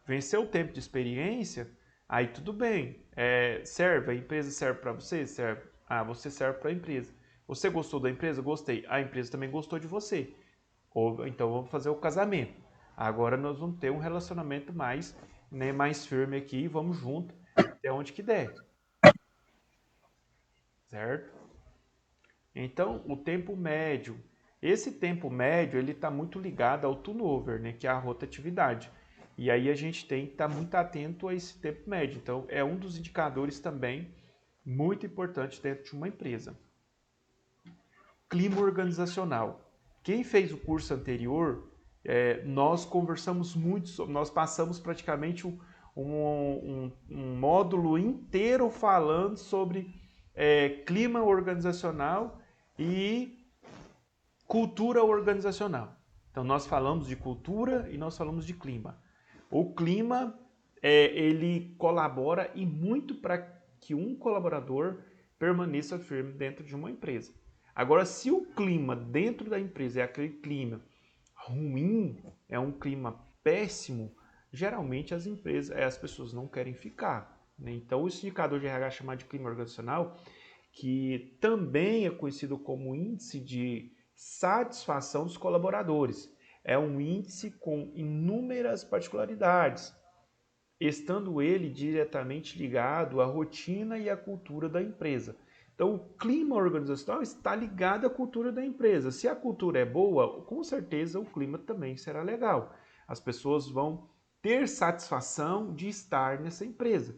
Venceu o tempo de experiência, aí tudo bem. A empresa serve para você? Serve. Você serve para a empresa. Você gostou da empresa? Gostei. A empresa também gostou de você. Ou então vamos fazer o casamento. Agora nós vamos ter um relacionamento mais firme aqui, vamos junto até onde que der. Certo? Então, o tempo médio. Esse tempo médio, ele está muito ligado ao turnover, né, que é a rotatividade. E aí a gente tem que estar muito atento a esse tempo médio. Então, é um dos indicadores também muito importantes dentro de uma empresa. Clima organizacional. Quem fez o curso anterior, nós conversamos muito, nós passamos praticamente um módulo inteiro falando sobre clima organizacional e cultura organizacional. Então, nós falamos de cultura e nós falamos de clima. O clima, ele colabora e muito para que um colaborador permaneça firme dentro de uma empresa. Agora, se o clima dentro da empresa é aquele clima ruim, é um clima péssimo, geralmente as pessoas não querem ficar, né? Então, esse indicador de RH chamado de clima organizacional, que também é conhecido como índice de satisfação dos colaboradores, é um índice com inúmeras particularidades, estando ele diretamente ligado à rotina e à cultura da empresa. Então, o clima organizacional está ligado à cultura da empresa. Se a cultura é boa, com certeza o clima também será legal. As pessoas vão ter satisfação de estar nessa empresa,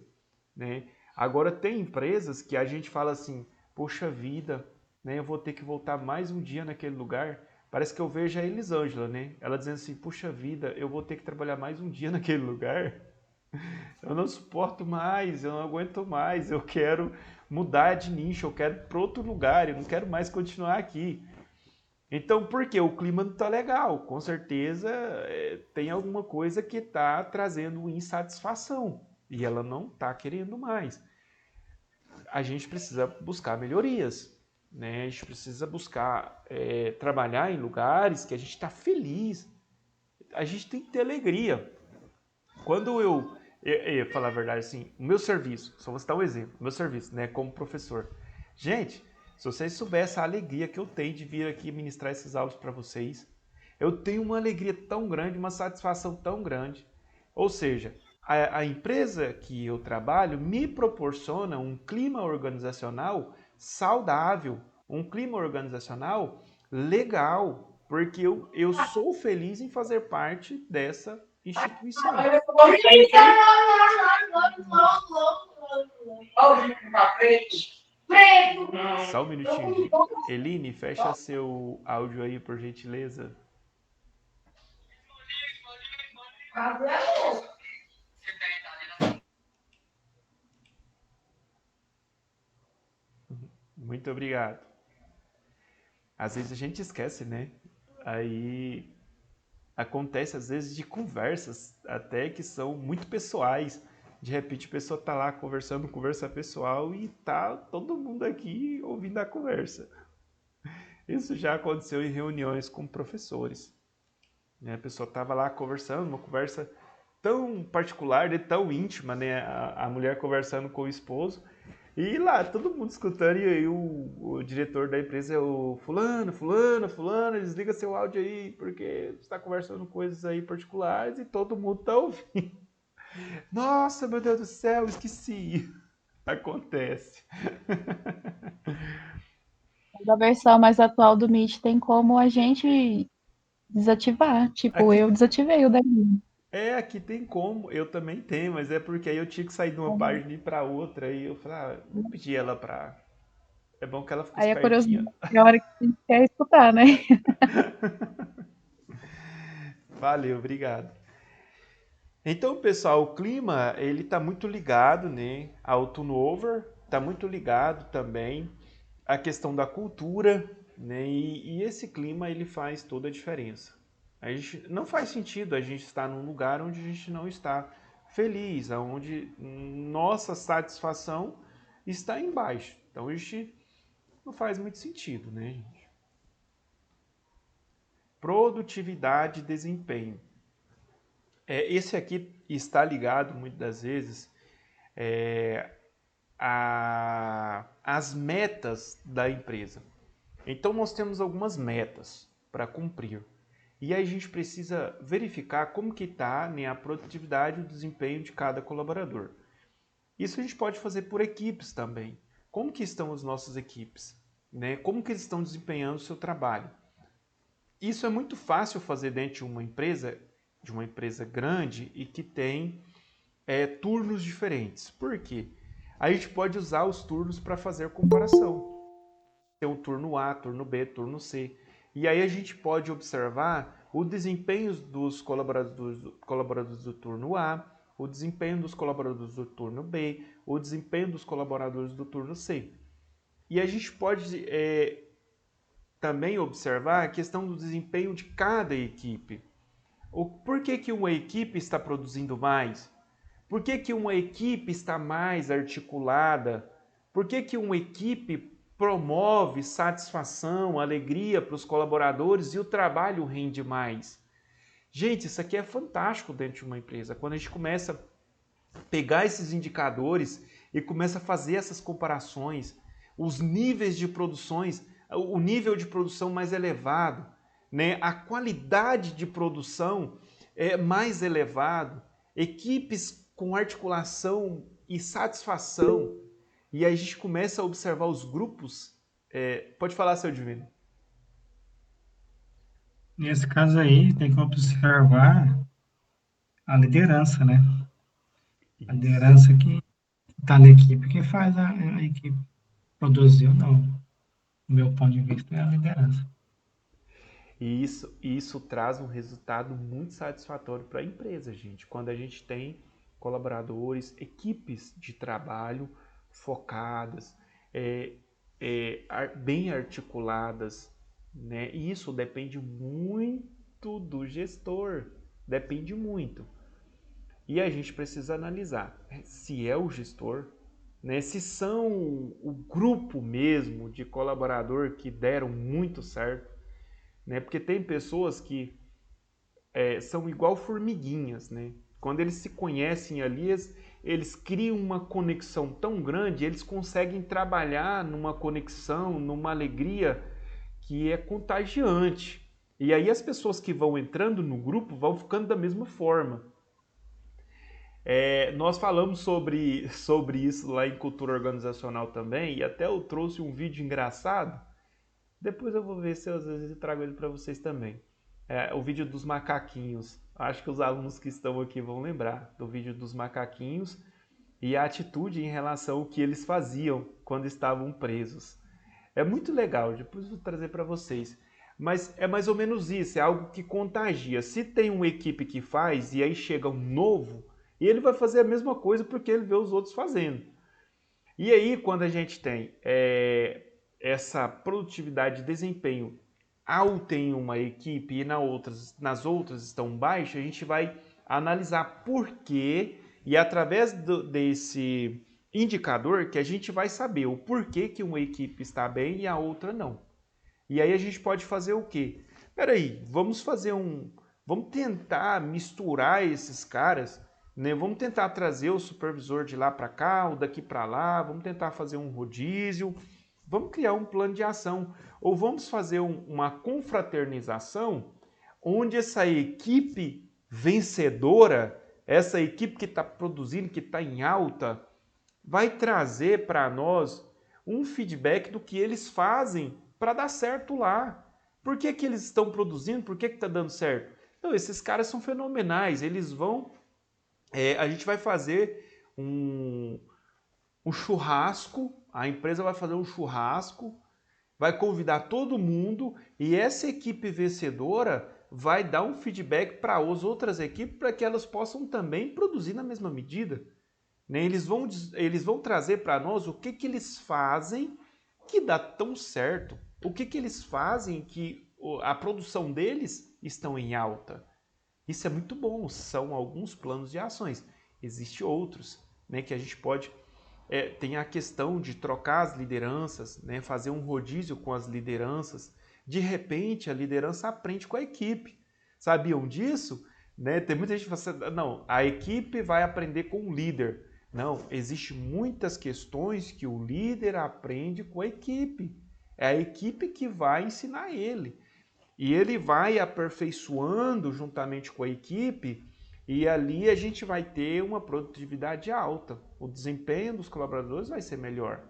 né? Agora, tem empresas que a gente fala assim, poxa vida, né, eu vou ter que voltar mais um dia naquele lugar. Parece que eu vejo a Elisângela, né? Ela dizendo assim, puxa vida, eu vou ter que trabalhar mais um dia naquele lugar. Eu não suporto mais, eu não aguento mais, eu quero mudar de nicho, eu quero ir para outro lugar, eu não quero mais continuar aqui. Então, por quê? O clima não está legal. Com certeza tem alguma coisa que está trazendo insatisfação e ela não está querendo mais. A gente precisa buscar melhorias, né? A gente precisa buscar trabalhar em lugares que a gente está feliz. A gente tem que ter alegria. Quando eu falar a verdade assim, o meu serviço, só vou citar um exemplo, o meu serviço, né, como professor. Gente, se vocês soubessem a alegria que eu tenho de vir aqui ministrar esses aulas para vocês, eu tenho uma alegria tão grande, uma satisfação tão grande. Ou seja, a empresa que eu trabalho me proporciona um clima organizacional saudável, um clima organizacional legal, porque eu sou feliz em fazer parte dessa instituição. Só um minutinho, gente. Eline, fecha seu áudio aí, por gentileza. Muito obrigado. Às vezes a gente esquece, né? Aí acontece às vezes de conversas até que são muito pessoais. De repente a pessoa tá lá conversando, conversa pessoal e tá todo mundo aqui ouvindo a conversa. Isso já aconteceu em reuniões com professores. A pessoa tava lá conversando, uma conversa tão particular, tão íntima, né? A mulher conversando com o esposo. E lá, todo mundo escutando, e aí o diretor da empresa é o fulano, desliga seu áudio aí, porque você está conversando coisas aí particulares e todo mundo está ouvindo. Nossa, meu Deus do céu, esqueci. Acontece. Da versão mais atual do Meet tem como a gente desativar. Tipo, Aqui, eu desativei o da aqui tem como, eu também tenho, mas é porque aí eu tinha que sair de uma página e ir para outra, e eu falei, vou pedir ela para... É bom que ela fique Aí a espertinha. curiosidade é a hora que a gente quer escutar, né? Valeu, obrigado. Então, pessoal, o clima ele está muito ligado, né, ao turnover, está muito ligado também à questão da cultura, né, e esse clima ele faz toda a diferença. A gente, não faz sentido a gente estar num lugar onde a gente não está feliz, onde nossa satisfação está embaixo. Então, a gente não faz muito sentido, né, gente? Produtividade e desempenho. Esse aqui está ligado, muitas das vezes, às metas da empresa. Então, nós temos algumas metas para cumprir. E aí a gente precisa verificar como que está, né, a produtividade e o desempenho de cada colaborador. Isso a gente pode fazer por equipes também. Como que estão as nossas equipes? Né? Como que eles estão desempenhando o seu trabalho? Isso é muito fácil fazer dentro de uma empresa grande e que tem turnos diferentes. Por quê? A gente pode usar os turnos para fazer comparação. Tem o turno A, turno B, turno C. E aí a gente pode observar o desempenho dos colaboradores do turno A, o desempenho dos colaboradores do turno B, o desempenho dos colaboradores do turno C. E a gente pode também observar a questão do desempenho de cada equipe. Por que uma equipe está produzindo mais? Por que uma equipe está mais articulada? Por que uma equipe promove satisfação, alegria para os colaboradores e o trabalho rende mais? Gente, isso aqui é fantástico dentro de uma empresa. Quando a gente começa a pegar esses indicadores e começa a fazer essas comparações, os níveis de produções, o nível de produção mais elevado, né? A qualidade de produção é mais elevado, equipes com articulação e satisfação, e aí a gente começa a observar os grupos. Pode falar, seu Divino. Nesse caso aí, tem que observar A liderança, né? A Isso. liderança que está na equipe, que faz a equipe produzir ou não. Do meu ponto de vista, é a liderança. E isso traz um resultado muito satisfatório para a empresa, gente. Quando a gente tem colaboradores, equipes de trabalho focadas, é, bem articuladas, né? E isso depende muito do gestor, depende muito. E a gente precisa analisar se é o gestor, né? Se são o grupo mesmo de colaborador que deram muito certo, né? Porque tem pessoas que são igual formiguinhas, né? Quando eles se conhecem ali, eles criam uma conexão tão grande, eles conseguem trabalhar numa conexão, numa alegria que é contagiante. E aí as pessoas que vão entrando no grupo vão ficando da mesma forma. Nós falamos sobre isso lá em Cultura Organizacional também, e até eu trouxe um vídeo engraçado. Depois eu vou ver se eu, às vezes eu trago ele para vocês também. O vídeo dos macaquinhos. Acho que os alunos que estão aqui vão lembrar do vídeo dos macaquinhos e a atitude em relação ao que eles faziam quando estavam presos. É muito legal, depois eu vou trazer para vocês. Mas é mais ou menos isso, é algo que contagia. Se tem uma equipe que faz e aí chega um novo, ele vai fazer a mesma coisa porque ele vê os outros fazendo. E aí, quando a gente tem essa produtividade de desempenho alta em uma equipe e nas outras estão baixa, a gente vai analisar por quê e através desse indicador que a gente vai saber o porquê que uma equipe está bem e a outra não. E aí a gente pode fazer o quê? Peraí, vamos tentar misturar esses caras, né? Vamos tentar trazer o supervisor de lá para cá, o daqui para lá, vamos tentar fazer um rodízio, vamos criar um plano de ação, ou vamos fazer uma confraternização onde essa equipe vencedora, essa equipe que está produzindo, que está em alta, vai trazer para nós um feedback do que eles fazem para dar certo lá. Por que, que eles estão produzindo? Por que está dando certo? Então, esses caras são fenomenais. Eles vão. A gente vai fazer um churrasco, a empresa vai fazer um churrasco, vai convidar todo mundo e essa equipe vencedora vai dar um feedback para as outras equipes para que elas possam também produzir na mesma medida. Né? Eles vão trazer para nós o que eles fazem que dá tão certo, o que eles fazem que a produção deles estão em alta. Isso é muito bom, são alguns planos de ações. Existem outros, né, que a gente pode... tem a questão de trocar as lideranças, né, fazer um rodízio com as lideranças. De repente, a liderança aprende com a equipe. Sabiam disso? Né? Tem muita gente que fala assim, não, a equipe vai aprender com o líder. Não, existem muitas questões que o líder aprende com a equipe. É a equipe que vai ensinar ele. E ele vai aperfeiçoando juntamente com a equipe e ali a gente vai ter uma produtividade alta. O desempenho dos colaboradores vai ser melhor.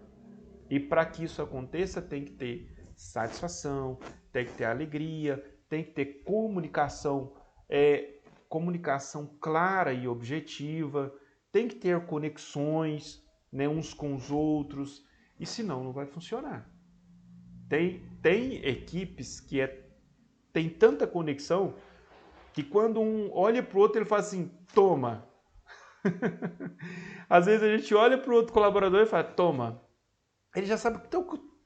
E para que isso aconteça, tem que ter satisfação, tem que ter alegria, tem que ter comunicação clara e objetiva, tem que ter conexões, né, uns com os outros, e senão não vai funcionar. Tem equipes que tem tanta conexão que quando um olha para o outro, ele fala assim, toma. Às vezes a gente olha para o outro colaborador e fala, toma. Ele já sabe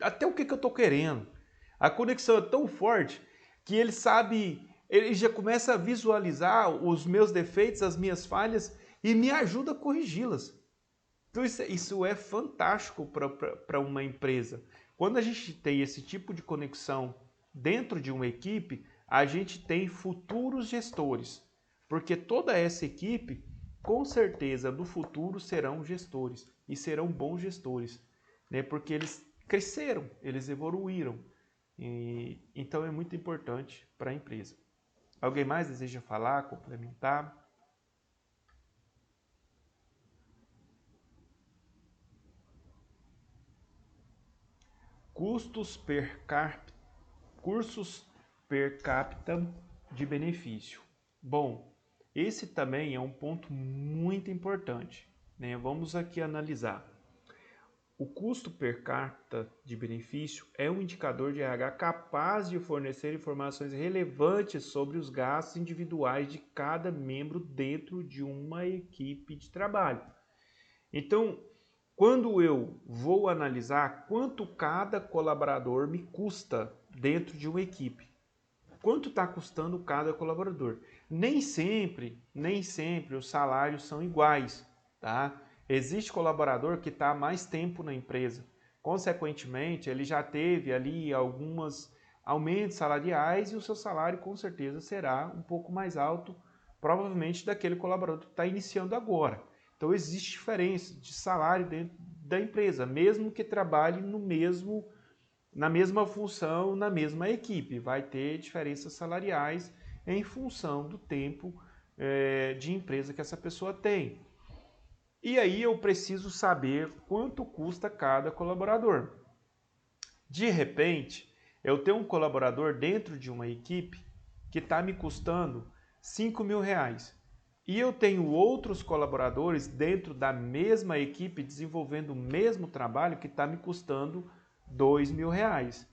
até o que eu estou querendo. A conexão é tão forte que ele sabe, ele já começa a visualizar os meus defeitos, as minhas falhas e me ajuda a corrigi-las. Então isso é fantástico para uma empresa. Quando a gente tem esse tipo de conexão dentro de uma equipe, a gente tem futuros gestores, porque toda essa equipe, com certeza, no futuro serão gestores e serão bons gestores, né? Porque eles cresceram, eles evoluíram. Então é muito importante para a empresa. Alguém mais deseja falar, complementar? Custos per capita de benefício. Bom, Esse também é um ponto muito importante, né? Vamos aqui analisar. O custo per capita de benefício é um indicador de RH capaz de fornecer informações relevantes sobre os gastos individuais de cada membro dentro de uma equipe de trabalho. Então, quando eu vou analisar quanto cada colaborador me custa dentro de uma equipe, quanto está custando cada colaborador? Nem sempre os salários são iguais, tá? Existe colaborador que está mais tempo na empresa. Consequentemente, ele já teve ali alguns aumentos salariais e o seu salário com certeza será um pouco mais alto, provavelmente daquele colaborador que está iniciando agora. Então existe diferença de salário dentro da empresa, mesmo que trabalhe na mesma função, na mesma equipe. Vai ter diferenças salariais em função do tempo de empresa que essa pessoa tem. E aí eu preciso saber quanto custa cada colaborador. De repente, eu tenho um colaborador dentro de uma equipe que está me custando R$ 5.000. E eu tenho outros colaboradores dentro da mesma equipe desenvolvendo o mesmo trabalho que está me custando R$ 2.000.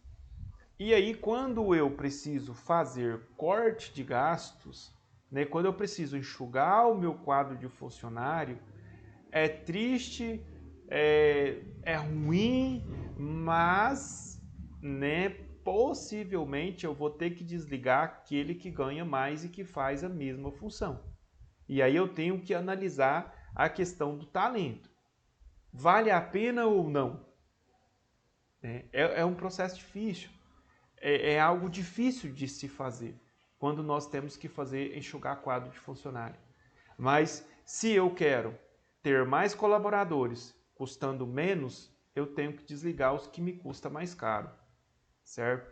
E aí, quando eu preciso fazer corte de gastos, né, quando eu preciso enxugar o meu quadro de funcionário, é triste, é ruim, mas, né, possivelmente eu vou ter que desligar aquele que ganha mais e que faz a mesma função. E aí eu tenho que analisar a questão do talento. Vale a pena ou não? É um processo difícil. É algo difícil de se fazer quando nós temos que enxugar quadro de funcionário. Mas se eu quero ter mais colaboradores custando menos, eu tenho que desligar os que me custam mais caro, certo?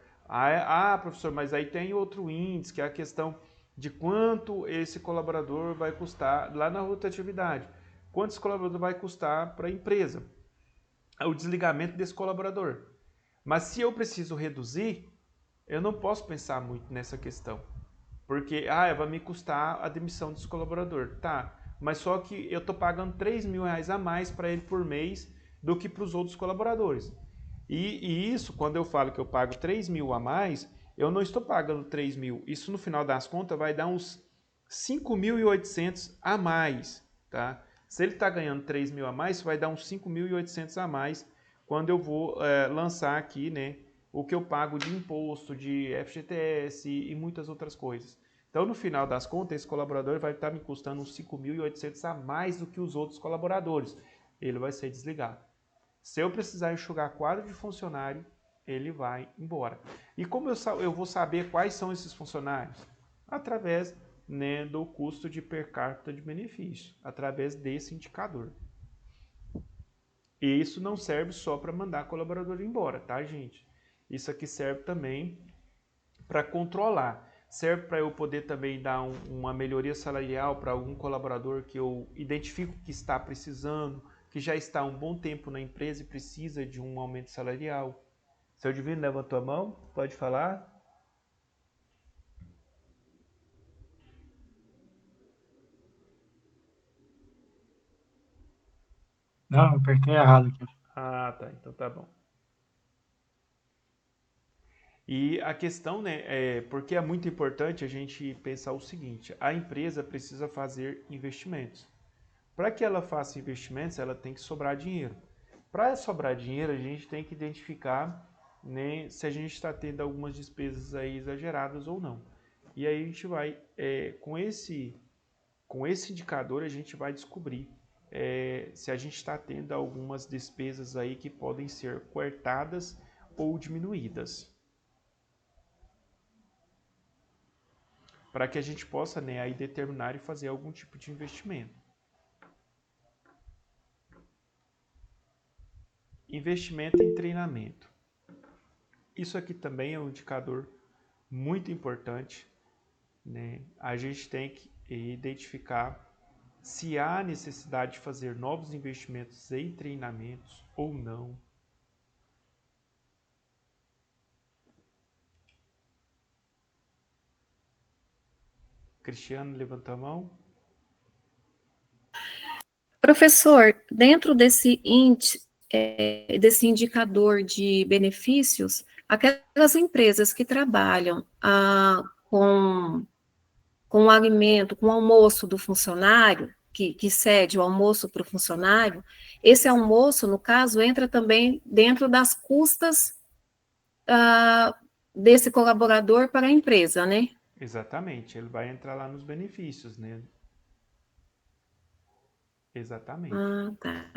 Professor, mas aí tem outro índice, que é a questão de quanto esse colaborador vai custar lá na rotatividade. Quanto esse colaborador vai custar para a empresa? O desligamento desse colaborador. Mas se eu preciso reduzir, eu não posso pensar muito nessa questão. Porque, vai me custar a demissão desse colaborador. Tá, mas só que eu estou pagando R$ 3.000 a mais para ele por mês do que para os outros colaboradores. E isso, quando eu falo que eu pago 3.000 a mais, eu não estou pagando 3.000. Isso, no final das contas, vai dar uns 5.800 a mais, tá? Se ele está ganhando 3.000 a mais, vai dar uns 5.800 a mais quando eu vou lançar aqui, né, o que eu pago de imposto, de FGTS e muitas outras coisas. Então, no final das contas, esse colaborador vai estar me custando uns 5.800 a mais do que os outros colaboradores. Ele vai ser desligado. Se eu precisar enxugar quadro de funcionário, ele vai embora. E como eu vou saber quais são esses funcionários? Através, né, do custo de per capita de benefício, através desse indicador. E isso não serve só para mandar colaborador embora, tá, gente? Isso aqui serve também para controlar. Serve para eu poder também dar uma melhoria salarial para algum colaborador que eu identifico que está precisando, que já está há um bom tempo na empresa e precisa de um aumento salarial. Seu Divino, levantou a mão? Pode falar? Não, eu apertei errado aqui. Ah, tá. Então tá bom. E a questão, né, porque é muito importante a gente pensar o seguinte: a empresa precisa fazer investimentos. Para que ela faça investimentos, ela tem que sobrar dinheiro. Para sobrar dinheiro, a gente tem que identificar, né, se a gente está tendo algumas despesas aí exageradas ou não. E aí a gente vai, com esse indicador, a gente vai descobrir se a gente está tendo algumas despesas aí que podem ser cortadas ou diminuídas. Para que a gente possa, né, aí determinar e fazer algum tipo de investimento. Investimento em treinamento. Isso aqui também é um indicador muito importante, né? A gente tem que identificar se há necessidade de fazer novos investimentos em treinamentos ou não. Cristiano, levanta a mão. Professor, dentro desse desse indicador de benefícios, aquelas empresas que trabalham com o alimento, com o almoço do funcionário, que cede o almoço para o funcionário, esse almoço, no caso, entra também dentro das custas desse colaborador para a empresa, né? Exatamente, ele vai entrar lá nos benefícios, né? Exatamente. Tá.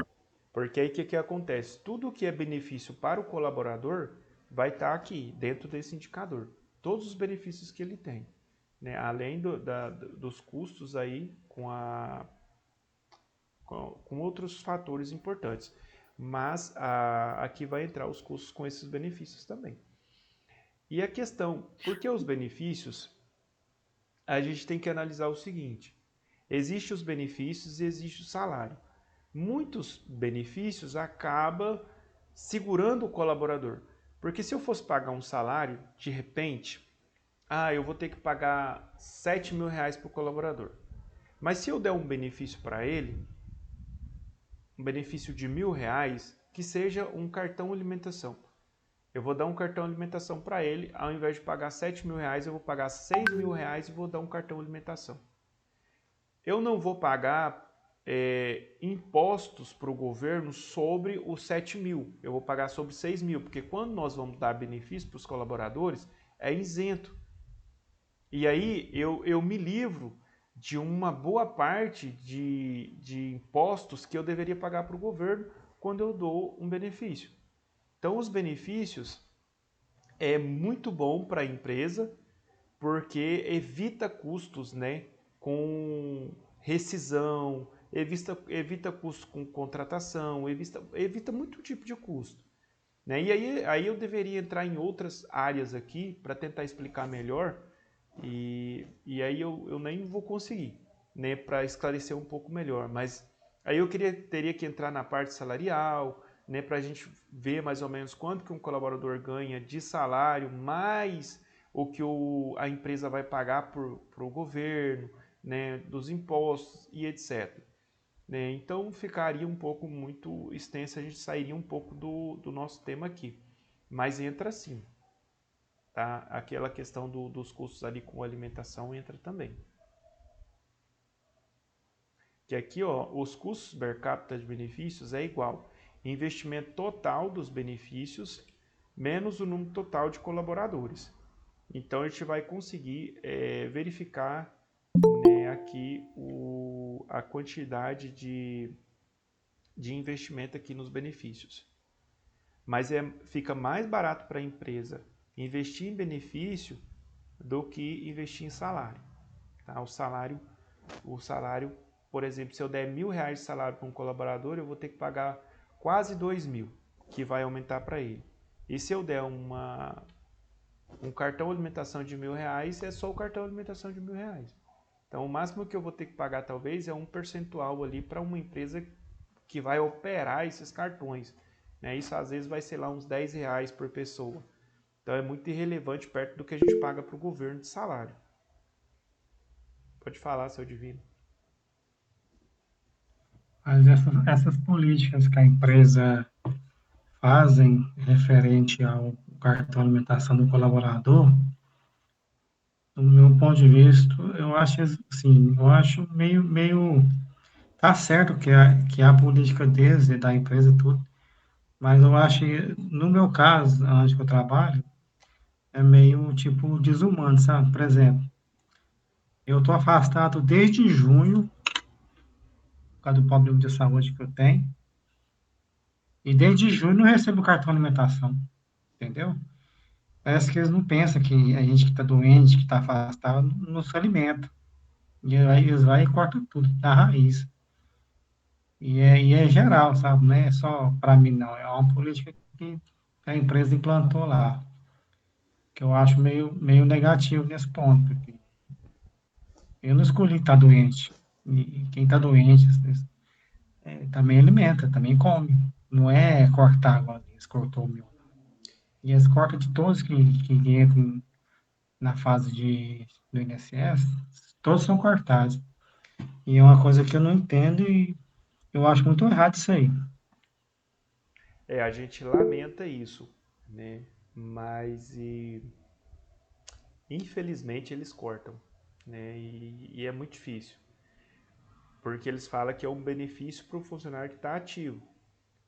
Porque aí o que acontece? Tudo que é benefício para o colaborador vai estar aqui, dentro desse indicador. Todos os benefícios que ele tem. Né? Além dos custos aí com outros fatores importantes. Mas aqui vai entrar os custos com esses benefícios também. E a questão, por que os benefícios? A gente tem que analisar o seguinte. Existem os benefícios e existe o salário. Muitos benefícios acabam segurando o colaborador. Porque se eu fosse pagar um salário, de repente, eu vou ter que pagar R$7.000 para o colaborador. Mas se eu der um benefício para ele, um benefício de R$1.000, que seja um cartão alimentação. Eu vou dar um cartão alimentação para ele, ao invés de pagar R$7.000, eu vou pagar R$6.000 e vou dar um cartão alimentação. Eu não vou pagar impostos para o governo sobre os 7.000, eu vou pagar sobre 6.000, porque quando nós vamos dar benefício para os colaboradores, é isento. E aí eu me livro de uma boa parte de impostos que eu deveria pagar para o governo quando eu dou um benefício. Então, os benefícios é muito bom para a empresa, porque evita custos, né, com rescisão, evita custos com contratação, evita muito tipo de custo. Né? E aí eu deveria entrar em outras áreas aqui para tentar explicar melhor, e aí eu nem vou conseguir, né, para esclarecer um pouco melhor. Mas aí eu teria que entrar na parte salarial, né, para a gente ver mais ou menos quanto que um colaborador ganha de salário, mais o que a empresa vai pagar para o governo, né, dos impostos e etc. Né? Então ficaria um pouco muito extenso, a gente sairia um pouco do nosso tema aqui. Mas entra sim. Tá? Aquela questão dos custos ali com alimentação entra também. Que aqui, ó, os custos per capita de benefícios é igual investimento total dos benefícios menos o número total de colaboradores. Então a gente vai conseguir verificar, né, aqui a quantidade de investimento aqui nos benefícios. Mas fica mais barato para a empresa investir em benefício do que investir em salário. Tá? O salário, por exemplo, se eu der R$1.000 de salário para um colaborador, eu vou ter que pagar quase R$2.000, que vai aumentar para ele. E se eu der um cartão de alimentação de R$1.000, é só o cartão de alimentação de R$1.000. Então, o máximo que eu vou ter que pagar, talvez, é um percentual ali para uma empresa que vai operar esses cartões. Né? Isso, às vezes, vai ser lá uns R$10 por pessoa. Então, é muito irrelevante perto do que a gente paga para o governo de salário. Pode falar, seu Divino. Mas essas políticas que a empresa fazem referente ao cartão de alimentação do colaborador, do meu ponto de vista, eu acho assim, meio tá certo que a política deles, da empresa e tudo, mas eu acho que, no meu caso, onde eu trabalho, é meio, tipo, desumano, sabe? Por exemplo, eu tô afastado desde junho, por causa do problema de saúde que eu tenho, e desde junho não recebo cartão de alimentação, entendeu? Parece que eles não pensam que a gente que está doente, que está afastado, não se alimenta. E aí eles vão e cortam tudo, da raiz. E é geral, sabe? Não é só para mim, não. É uma política que a empresa implantou lá, que eu acho meio negativo nesse ponto. Porque eu não escolhi estar doente. E quem está doente também alimenta, também come. Não é cortar agora, eles cortou o meu. E eles cortam de todos que entram na fase do INSS, todos são cortados. E é uma coisa que eu não entendo e eu acho muito errado isso aí. A gente lamenta isso, né? Mas infelizmente eles cortam, né? E é muito difícil, porque eles falam que é um benefício para o funcionário que está ativo.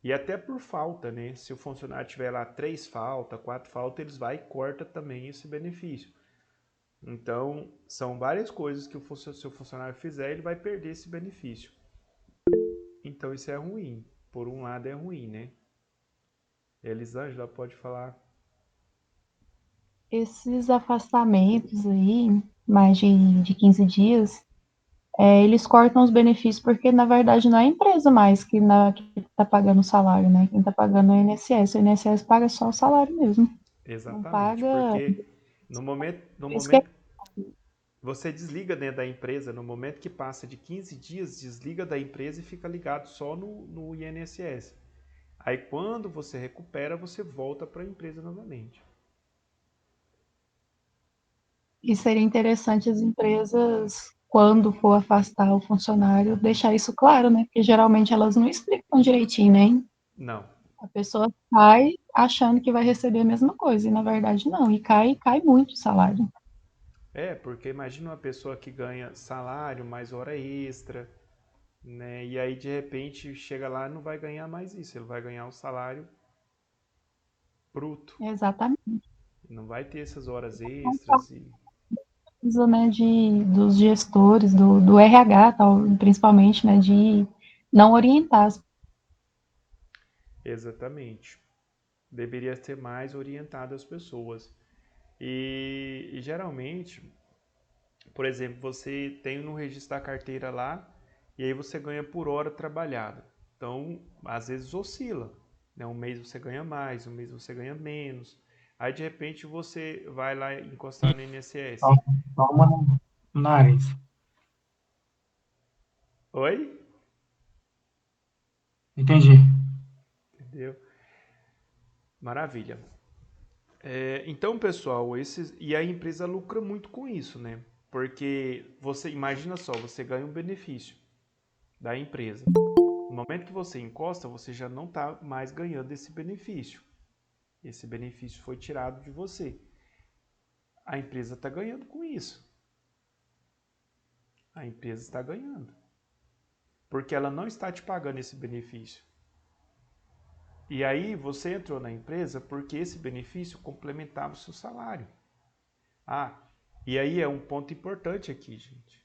E até por falta, né? Se o funcionário tiver lá 3 faltas, 4 faltas, eles vai e corta também esse benefício. Então, são várias coisas que se o funcionário fizer, ele vai perder esse benefício. Então, isso é ruim. Por um lado é ruim, né? Elisângela pode falar. Esses afastamentos aí, mais de 15 dias, eles cortam os benefícios porque, na verdade, não é a empresa mais que está pagando o salário, né? Quem está pagando é o INSS. O INSS paga só o salário mesmo. Não Exatamente, paga. porque no momento, no Isso que é momento você desliga dentro da empresa, no momento que passa de 15 dias, desliga da empresa e fica ligado só no INSS. Aí quando você recupera, você volta para a empresa novamente. E seria interessante as empresas, quando for afastar o funcionário, deixar isso claro, né? Porque geralmente elas não explicam direitinho, né? Não. A pessoa sai achando que vai receber a mesma coisa, e na verdade não. E cai muito o salário. Porque imagina uma pessoa que ganha salário mais hora extra, né? E aí de repente chega lá e não vai ganhar mais isso, ele vai ganhar o salário bruto. Exatamente. Não vai ter essas horas extras e Precisa, né, dos gestores, do RH, tal, principalmente, né, de não orientar as. exatamente. Deveria ser mais orientado às pessoas. E geralmente, por exemplo, você tem no registro da carteira lá e aí você ganha por hora trabalhada. Então, às vezes oscila, né? Um mês você ganha mais, um mês você ganha menos. Aí de repente você vai lá encostar no INSS. Toma no nariz. Oi? Entendi. Entendeu? Maravilha. Então, pessoal, e a empresa lucra muito com isso, né? Porque você imagina só, você ganha um benefício da empresa. No momento que você encosta, você já não está mais ganhando esse benefício. Esse benefício foi tirado de você. A empresa está ganhando com isso. A empresa está ganhando. Porque ela não está te pagando esse benefício. E aí você entrou na empresa porque esse benefício complementava o seu salário. E aí é um ponto importante aqui, gente.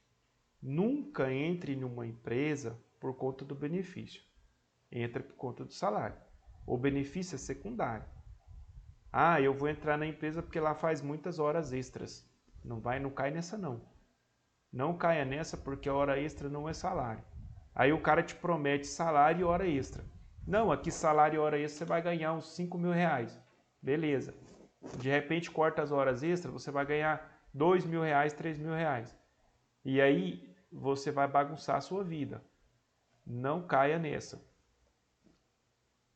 Nunca entre numa empresa por conta do benefício. Entra por conta do salário. O benefício é secundário. Eu vou entrar na empresa porque lá faz muitas horas extras. Não cai nessa não. Não caia nessa porque a hora extra não é salário. Aí o cara te promete salário e hora extra. Não, aqui salário e hora extra você vai ganhar uns 5 mil reais. Beleza. De repente corta as horas extras, você vai ganhar 2 mil reais, 3 mil reais. E aí você vai bagunçar a sua vida. Não caia nessa.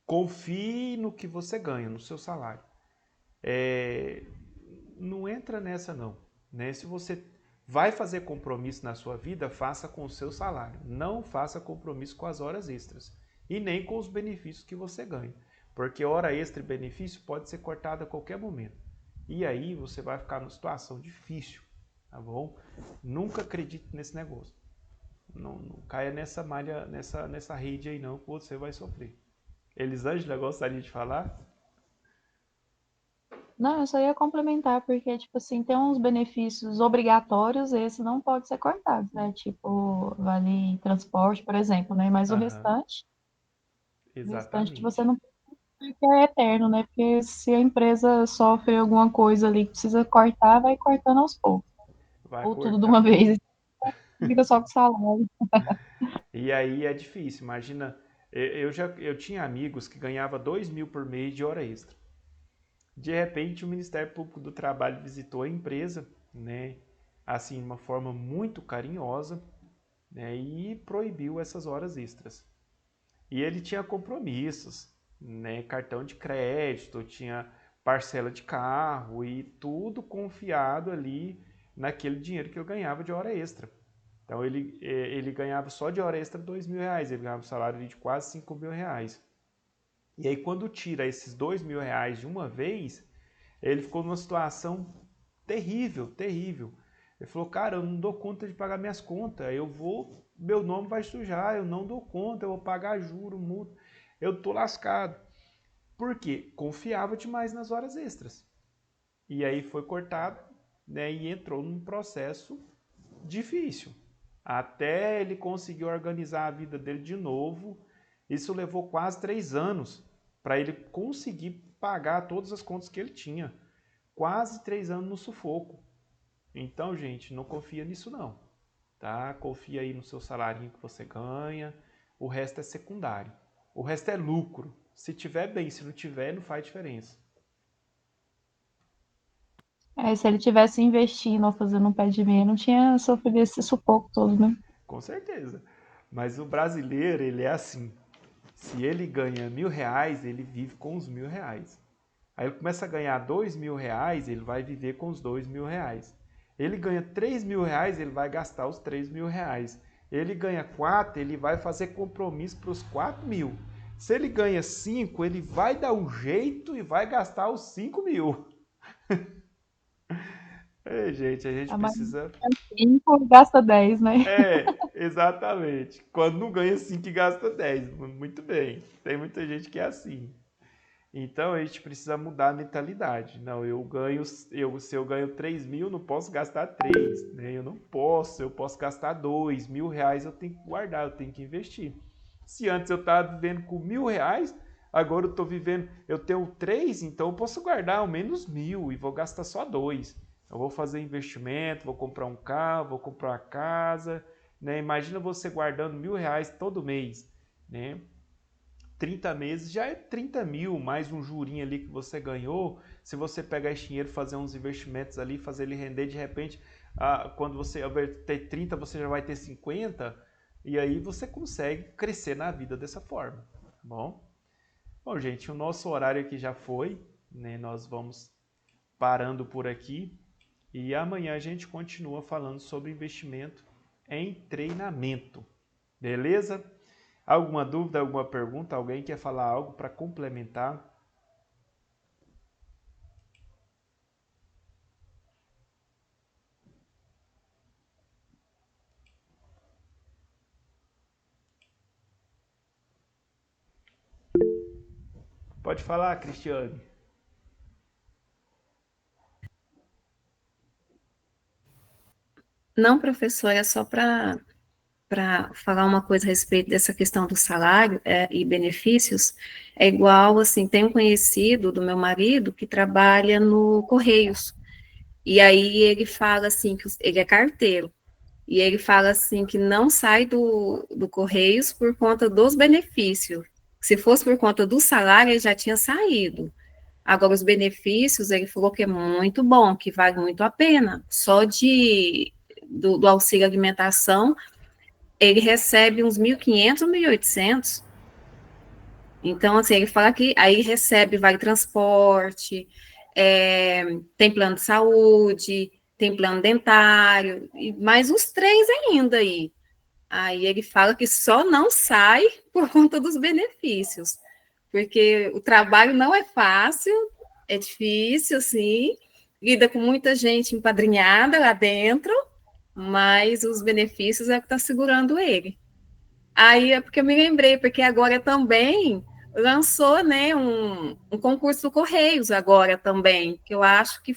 Confie no que você ganha, no seu salário. Não entra nessa não. Né? Se você vai fazer compromisso na sua vida, faça com o seu salário. Não faça compromisso com as horas extras. E nem com os benefícios que você ganha. Porque hora extra e benefício pode ser cortada a qualquer momento. E aí você vai ficar numa situação difícil. Tá bom? Nunca acredite nesse negócio. Não caia nessa malha, nessa rede aí não, que você vai sofrer. Elisângela gostaria de falar? Não, eu só ia complementar, porque, tipo assim, tem uns benefícios obrigatórios, esse não pode ser cortado, né? Tipo, vale transporte, por exemplo, né? Mas Aham, o restante você exatamente. não pode que é eterno, né? Porque se a empresa sofre alguma coisa ali que precisa cortar, vai cortando aos poucos. Vai Ou tudo de uma cortando. vez, fica só com salário. E aí é difícil. Imagina, eu tinha amigos que ganhavam 2 mil por mês de hora extra. De repente, o Ministério Público do Trabalho visitou a empresa, né? Assim, de uma forma muito carinhosa, né? E proibiu essas horas extras. E ele tinha compromissos, né? Cartão de crédito, tinha parcela de carro e tudo confiado ali naquele dinheiro que eu ganhava de hora extra. Então ele ganhava só de hora extra R$ 2.000, ele ganhava um salário de quase R$ 5.000. E aí quando tira esses R$ 2.000 de uma vez, ele ficou numa situação terrível, terrível. Ele falou, cara, eu não dou conta de pagar minhas contas, meu nome vai sujar, eu não dou conta, eu vou pagar juro, multa, eu tô lascado. Por quê? Confiava demais nas horas extras. E aí foi cortado, né, e entrou num processo difícil. Até ele conseguir organizar a vida dele de novo, isso levou quase 3 anos para ele conseguir pagar todas as contas que ele tinha. Quase 3 anos no sufoco. Então, gente, não confia nisso não, tá? Confia aí no seu salário que você ganha, o resto é secundário. O resto é lucro. Se tiver bem, se não tiver, não faz diferença. Se ele tivesse investindo ou fazendo um pé de meia, não tinha sofrido esse sufoco todo, né? Com certeza. Mas o brasileiro, ele é assim. Se ele ganha R$ 1.000, ele vive com os R$ 1.000. Aí ele começa a ganhar R$ 2.000, ele vai viver com os R$ 2.000. Ele ganha R$ 3.000, ele vai gastar os R$ 3.000. Ele ganha 4, ele vai fazer compromisso para os 4.000. Se ele ganha 5, ele vai dar um jeito e vai gastar os 5.000. Gente, a gente A maioria precisa... 5 gasta 10, né? Exatamente. Quando não ganha 5 e gasta 10. Muito bem. Tem muita gente que é assim. Então a gente precisa mudar a mentalidade. Não, se eu ganho 3.000, não posso gastar 3, né? Eu posso gastar R$ 2.000, eu tenho que guardar, eu tenho que investir. Se antes eu estava vivendo com R$ 1.000, agora eu tenho 3, então eu posso guardar ao menos 1.000 e vou gastar só 2. Eu vou fazer investimento, vou comprar um carro, vou comprar uma casa, né? Imagina você guardando R$ 1.000 todo mês, né? 30 meses já é 30.000, mais um jurinho ali que você ganhou. Se você pegar esse dinheiro, fazer uns investimentos ali, fazer ele render, de repente, quando você ter 30, você já vai ter 50, e aí você consegue crescer na vida dessa forma, tá bom? Bom, gente, o nosso horário aqui já foi, né? Nós vamos parando por aqui, e amanhã a gente continua falando sobre investimento em treinamento, beleza? Alguma dúvida, alguma pergunta? Alguém quer falar algo para complementar? Pode falar, Cristiane. Não, professor, é só para falar uma coisa a respeito dessa questão do salário e benefícios. É igual, assim, tem um conhecido do meu marido que trabalha no Correios, e aí ele fala assim, que ele é carteiro, e ele fala assim que não sai do Correios por conta dos benefícios. Se fosse por conta do salário, ele já tinha saído. Agora, os benefícios, ele falou que é muito bom, que vale muito a pena. Só do auxílio alimentação, ele recebe uns 1.500 ou 1.800. Então, assim, ele fala que aí recebe vale transporte, tem plano de saúde, tem plano dentário, e mais uns 3 ainda aí. Aí ele fala que só não sai por conta dos benefícios, porque o trabalho não é fácil, é difícil, assim, lida com muita gente empadrinhada lá dentro, mas os benefícios é o que está segurando ele. Aí é porque eu me lembrei, porque agora também lançou, né, um concurso do Correios agora também, que eu acho que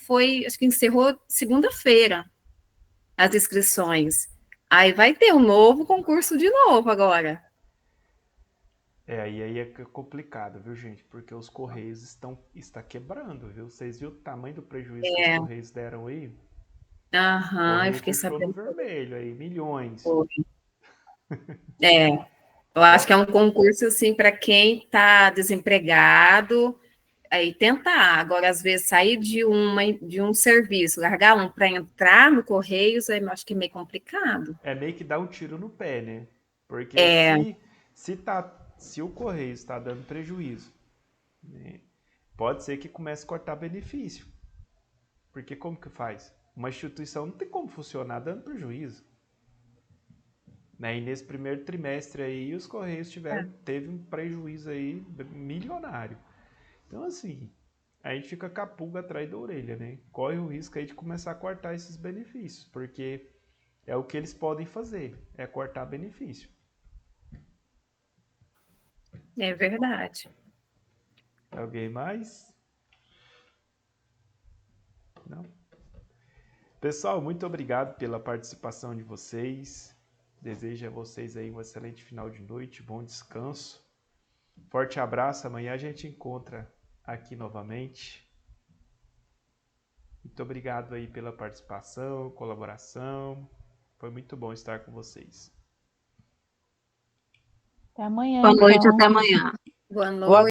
encerrou segunda-feira as inscrições. Aí vai ter um novo concurso de novo agora. Aí é complicado, viu, gente? Porque os Correios está quebrando, viu? Vocês viram o tamanho do prejuízo que os Correios deram aí? Aham, eu Correio fiquei fechou no sabendo. vermelho aí, milhões. Eu acho que é um concurso assim para quem está desempregado, aí tentar. Agora, às vezes, sair de um serviço, largar um para entrar no Correios, eu acho que é meio complicado. É meio que dar um tiro no pé, né? Porque É, se o Correio está dando prejuízo, né? pode ser que comece a cortar benefício. Porque como que faz? Uma instituição não tem como funcionar dando prejuízo. Né? E nesse primeiro trimestre aí, os Correios teve um prejuízo aí milionário. Então, assim, a gente fica com a pulga atrás da orelha, né? Corre o risco aí de começar a cortar esses benefícios, porque é o que eles podem fazer, é cortar benefício. É verdade. Alguém mais? Não? Pessoal, muito obrigado pela participação de vocês. Desejo a vocês aí um excelente final de noite, bom descanso. Forte abraço, amanhã a gente encontra aqui novamente. Muito obrigado aí pela participação, colaboração. Foi muito bom estar com vocês. Até amanhã, Boa noite, então. até amanhã. Boa noite.